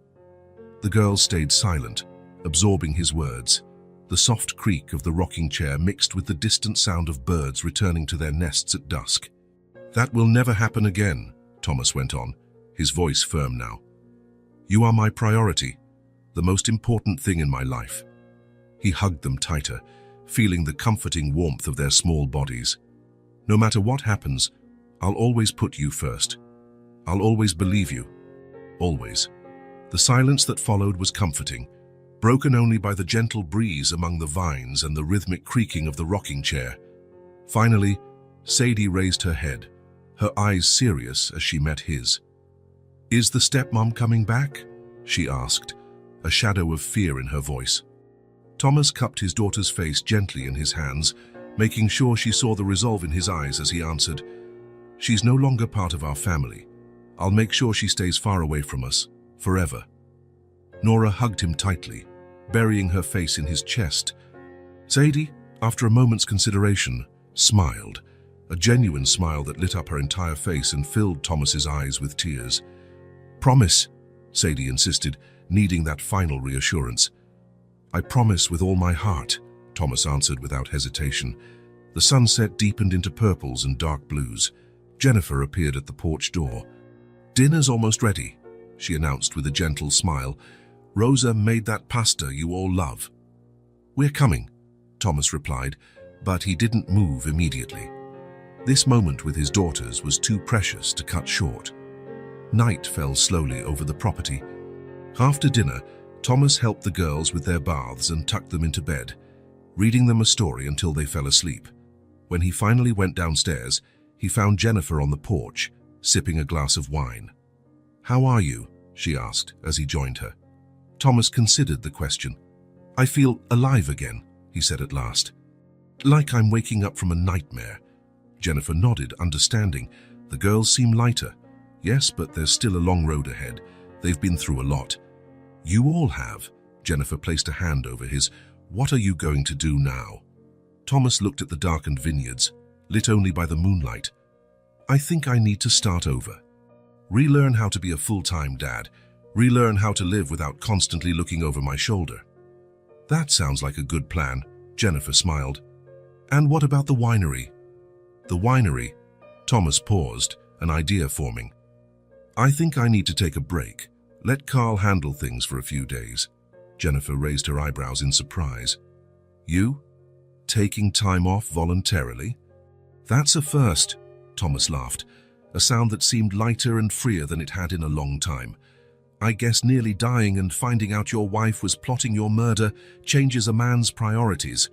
The girls stayed silent, absorbing his words. The soft creak of the rocking chair mixed with the distant sound of birds returning to their nests at dusk. "That will never happen again," Thomas went on, his voice firm now. "You are my priority, the most important thing in my life." He hugged them tighter, feeling the comforting warmth of their small bodies. "No matter what happens, I'll always put you first. I'll always believe you. Always." The silence that followed was comforting, broken only by the gentle breeze among the vines and the rhythmic creaking of the rocking chair. Finally, Sadie raised her head, her eyes serious as she met his. "Is the stepmom coming back?" she asked, a shadow of fear in her voice. Thomas cupped his daughter's face gently in his hands, making sure she saw the resolve in his eyes as he answered, "She's no longer part of our family. I'll make sure she stays far away from us, forever." Nora hugged him tightly, burying her face in his chest. Sadie, after a moment's consideration, smiled, a genuine smile that lit up her entire face and filled Thomas's eyes with tears. "Promise," Sadie insisted, needing that final reassurance. "I promise with all my heart," Thomas answered without hesitation. The sunset deepened into purples and dark blues. Jennifer appeared at the porch door. "Dinner's almost ready," she announced with a gentle smile. "Rosa made that pasta you all love." "We're coming," Thomas replied, but he didn't move immediately. This moment with his daughters was too precious to cut short. Night fell slowly over the property. After dinner, Thomas helped the girls with their baths and tucked them into bed, reading them a story until they fell asleep. When he finally went downstairs, he found Jennifer on the porch, sipping a glass of wine. "How are you?" she asked as he joined her. Thomas considered the question. "I feel alive again," he said at last. "Like I'm waking up from a nightmare." Jennifer nodded, understanding. The girls seem lighter. "Yes, but there's still a long road ahead. They've been through a lot. You all have. Jennifer placed a hand over his. What are you going to do now? Thomas looked at the darkened vineyards, lit only by the moonlight. I think I need to start over. Relearn how to be a full-time dad. Relearn how to live without constantly looking over my shoulder. That sounds like a good plan, Jennifer smiled. And what about the winery? The winery? Thomas paused, an idea forming. I think I need to take a break. Let Carl handle things for a few days. Jennifer raised her eyebrows in surprise. You? Taking time off voluntarily? That's a first, Thomas laughed, a sound that seemed lighter and freer than it had in a long time. I guess nearly dying and finding out your wife was plotting your murder changes a man's priorities.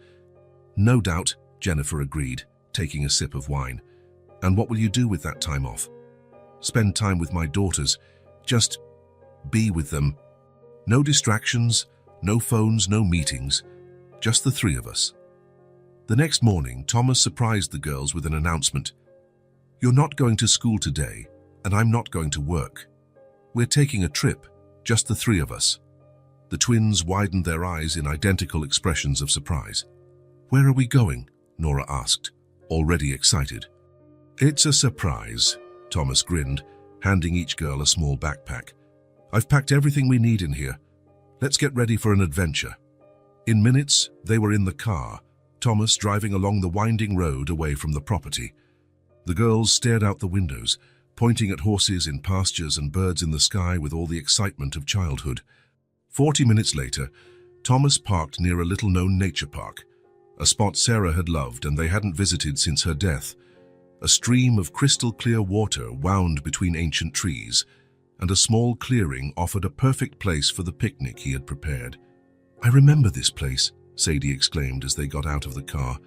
No doubt, Jennifer agreed, taking a sip of wine. And what will you do with that time off? Spend time with my daughters. Just be with them. No distractions, no phones, no meetings. Just the three of us. The next morning, Thomas surprised the girls with an announcement. You're not going to school today, and I'm not going to work. We're taking a trip, just the three of us. The twins widened their eyes in identical expressions of surprise. Where are we going? Nora asked, already excited. It's a surprise, Thomas grinned, handing each girl a small backpack. I've packed everything we need in here. Let's get ready for an adventure. In minutes, they were in the car, Thomas driving along the winding road away from the property. The girls stared out the windows, pointing at horses in pastures and birds in the sky with all the excitement of childhood. 40 minutes later, Thomas parked near a little-known nature park, a spot Sarah had loved and they hadn't visited since her death. A stream of crystal-clear water wound between ancient trees, and a small clearing offered a perfect place for the picnic he had prepared. I remember this place, Sadie exclaimed as they got out of the car.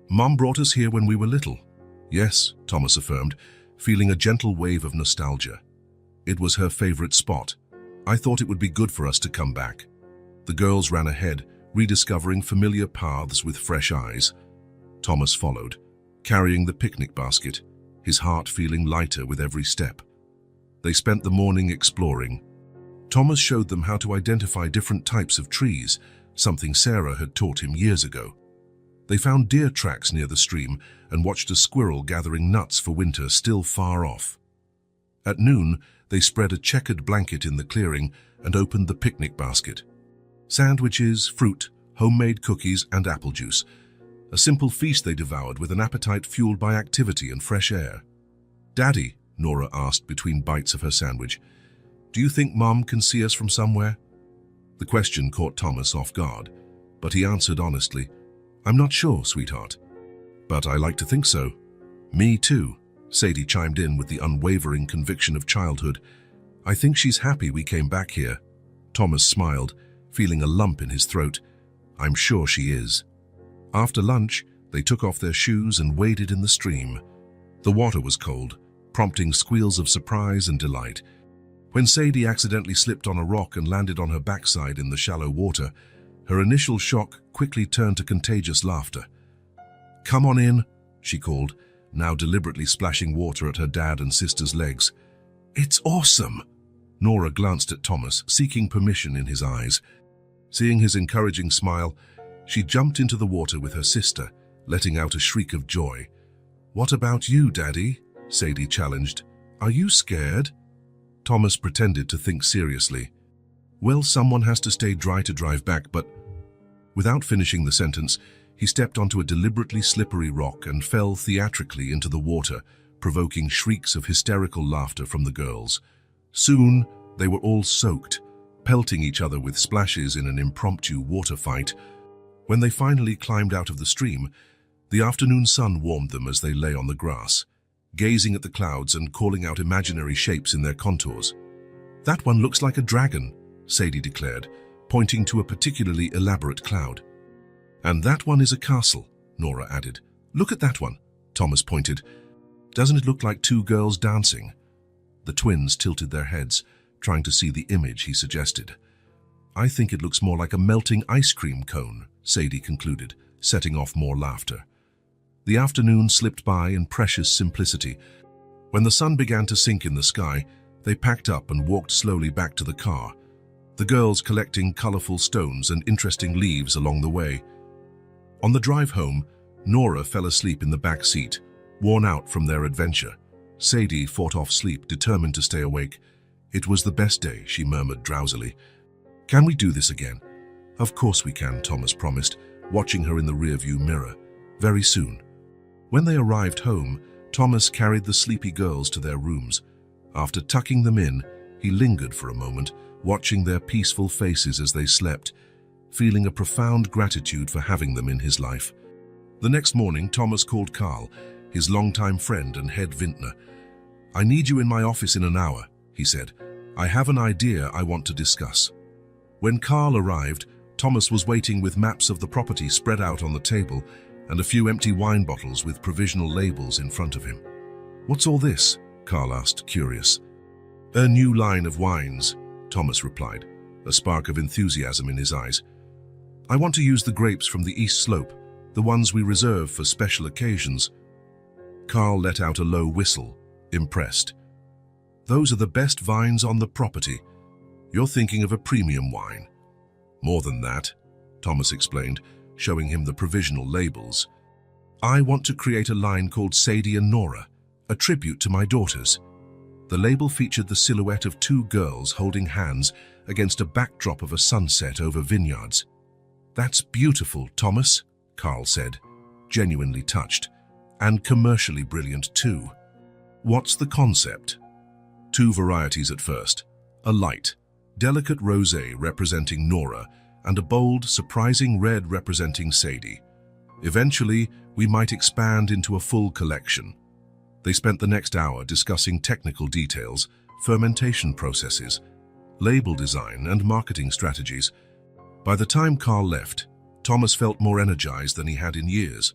Mom brought us here when we were little. Yes, Thomas affirmed, feeling a gentle wave of nostalgia. It was her favorite spot. I thought it would be good for us to come back. The girls ran ahead, rediscovering familiar paths with fresh eyes. Thomas followed, carrying the picnic basket, his heart feeling lighter with every step. They spent the morning exploring. Thomas showed them how to identify different types of trees, something Sarah had taught him years ago. They found deer tracks near the stream and watched a squirrel gathering nuts for winter still far off. At noon, they spread a checkered blanket in the clearing and opened the picnic basket. Sandwiches, fruit, homemade cookies, and apple juice. A simple feast they devoured with an appetite fueled by activity and fresh air. Daddy, Nora asked between bites of her sandwich, do you think Mom can see us from somewhere? The question caught Thomas off guard, but he answered honestly, I'm not sure, sweetheart. But I like to think so. Me too, Sadie chimed in with the unwavering conviction of childhood. I think she's happy we came back here. Thomas smiled, feeling a lump in his throat. I'm sure she is. After lunch, they took off their shoes and waded in the stream. The water was cold, prompting squeals of surprise and delight. When Sadie accidentally slipped on a rock and landed on her backside in the shallow water, her initial shock quickly turned to contagious laughter. Come on in, she called, now deliberately splashing water at her dad and sister's legs. It's awesome! Nora glanced at Thomas, seeking permission in his eyes. Seeing his encouraging smile, she jumped into the water with her sister, letting out a shriek of joy. What about you, Daddy? Sadie challenged. Are you scared? Thomas pretended to think seriously. Well, someone has to stay dry to drive back, but... Without finishing the sentence, he stepped onto a deliberately slippery rock and fell theatrically into the water, provoking shrieks of hysterical laughter from the girls. Soon, they were all soaked, pelting each other with splashes in an impromptu water fight. When they finally climbed out of the stream, the afternoon sun warmed them as they lay on the grass, gazing at the clouds and calling out imaginary shapes in their contours. That one looks like a dragon, Sadie declared, pointing to a particularly elaborate cloud. And that one is a castle, Nora added. Look at that one, Thomas pointed. Doesn't it look like two girls dancing? The twins tilted their heads, trying to see the image he suggested. I think it looks more like a melting ice cream cone, Sadie concluded, setting off more laughter. The afternoon slipped by in precious simplicity. When the sun began to sink in the sky, They packed up and walked slowly back to the car, the girls collecting colorful stones and interesting leaves along the way. On the drive home, Nora fell asleep in the back seat, worn out from their adventure. Sadie fought off sleep, determined to stay awake. "It was the best day," she murmured drowsily. "Can we do this again?" "Of course we can," Thomas promised, watching her in the rearview mirror. "Very soon." When they arrived home, Thomas carried the sleepy girls to their rooms. After tucking them in, he lingered for a moment, watching their peaceful faces as they slept, feeling a profound gratitude for having them in his life. The next morning, Thomas called Carl, his longtime friend and head vintner. "I need you in my office in an hour," he said. "I have an idea I want to discuss." When Carl arrived, Thomas was waiting with maps of the property spread out on the table and a few empty wine bottles with provisional labels in front of him. "What's all this?" Carl asked, curious. "A new line of wines," Thomas replied, a spark of enthusiasm in his eyes. "I want to use the grapes from the East Slope, the ones we reserve for special occasions." Carl let out a low whistle, impressed. "Those are the best vines on the property. You're thinking of a premium wine." "More than that," Thomas explained, showing him the provisional labels. "I want to create a line called Sadie and Nora, a tribute to my daughters." The label featured the silhouette of two girls holding hands against a backdrop of a sunset over vineyards. "That's beautiful, Thomas," Carl said, genuinely touched. "And commercially brilliant too." "What's the concept?" "Two varieties at first. A light, delicate rosé representing Nora and a bold, surprising red representing Sadie. Eventually, we might expand into a full collection." They spent the next hour discussing technical details, fermentation processes, label design, and marketing strategies. By the time Carl left, Thomas felt more energized than he had in years,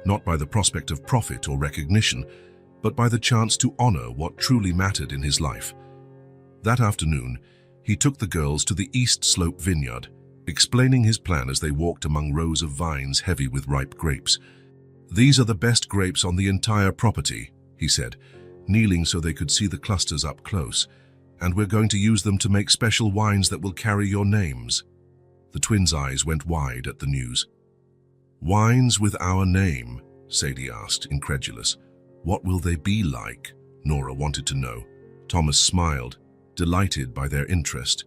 not by the prospect of profit or recognition, but by the chance to honor what truly mattered in his life. That afternoon, he took the girls to the East Slope vineyard, explaining his plan as they walked among rows of vines heavy with ripe grapes. "These are the best grapes on the entire property," he said, kneeling so they could see the clusters up close. "And we're going to use them to make special wines that will carry your names." The twins' eyes went wide at the news. "Wines with our name?" Sadie asked, incredulous. "What will they be like?" Nora wanted to know. Thomas smiled, delighted by their interest.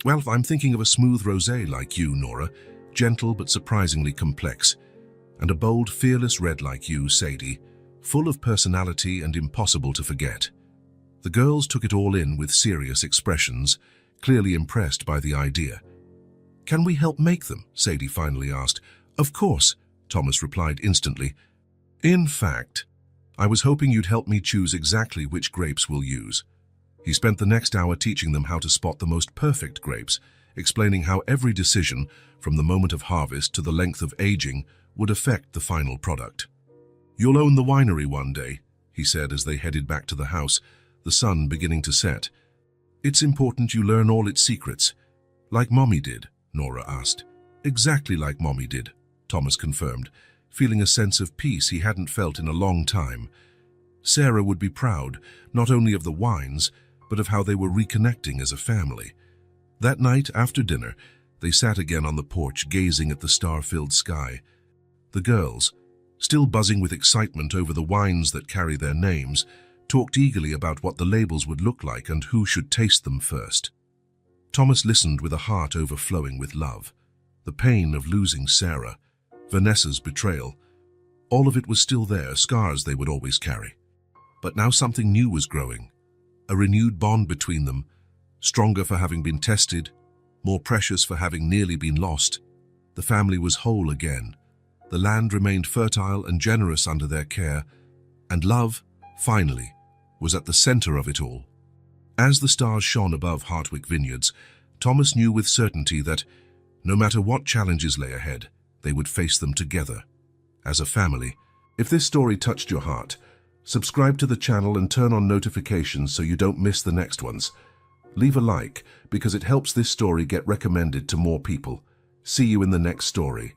"Well, I'm thinking of a smooth rosé like you, Nora, gentle but surprisingly complex, and a bold, fearless red like you, Sadie, full of personality and impossible to forget." The girls took it all in with serious expressions, clearly impressed by the idea. "Can we help make them?" Sadie finally asked. "Of course," Thomas replied instantly. "In fact, I was hoping you'd help me choose exactly which grapes we'll use." He spent the next hour teaching them how to spot the most perfect grapes, explaining how every decision, from the moment of harvest to the length of aging, would affect the final product. "You'll own the winery one day," he said as they headed back to the house, the sun beginning to set. "It's important you learn all its secrets." "Like Mommy did?" Nora asked. "Exactly like Mommy did," Thomas confirmed, feeling a sense of peace he hadn't felt in a long time. Sarah would be proud, not only of the wines, but of how they were reconnecting as a family. That night, after dinner, they sat again on the porch, gazing at the star-filled sky. The girls, still buzzing with excitement over the wines that carry their names, talked eagerly about what the labels would look like and who should taste them first. Thomas listened with a heart overflowing with love. The pain of losing Sarah, Vanessa's betrayal, all of it was still there, scars they would always carry. But now something new was growing, a renewed bond between them, stronger for having been tested, more precious for having nearly been lost. The family was whole again. The land remained fertile and generous under their care, and love, finally, was at the center of it all. As the stars shone above Hartwick Vineyards, Thomas knew with certainty that, no matter what challenges lay ahead, they would face them together, as a family. If this story touched your heart, subscribe to the channel and turn on notifications so you don't miss the next ones. Leave a like, because it helps this story get recommended to more people. See you in the next story.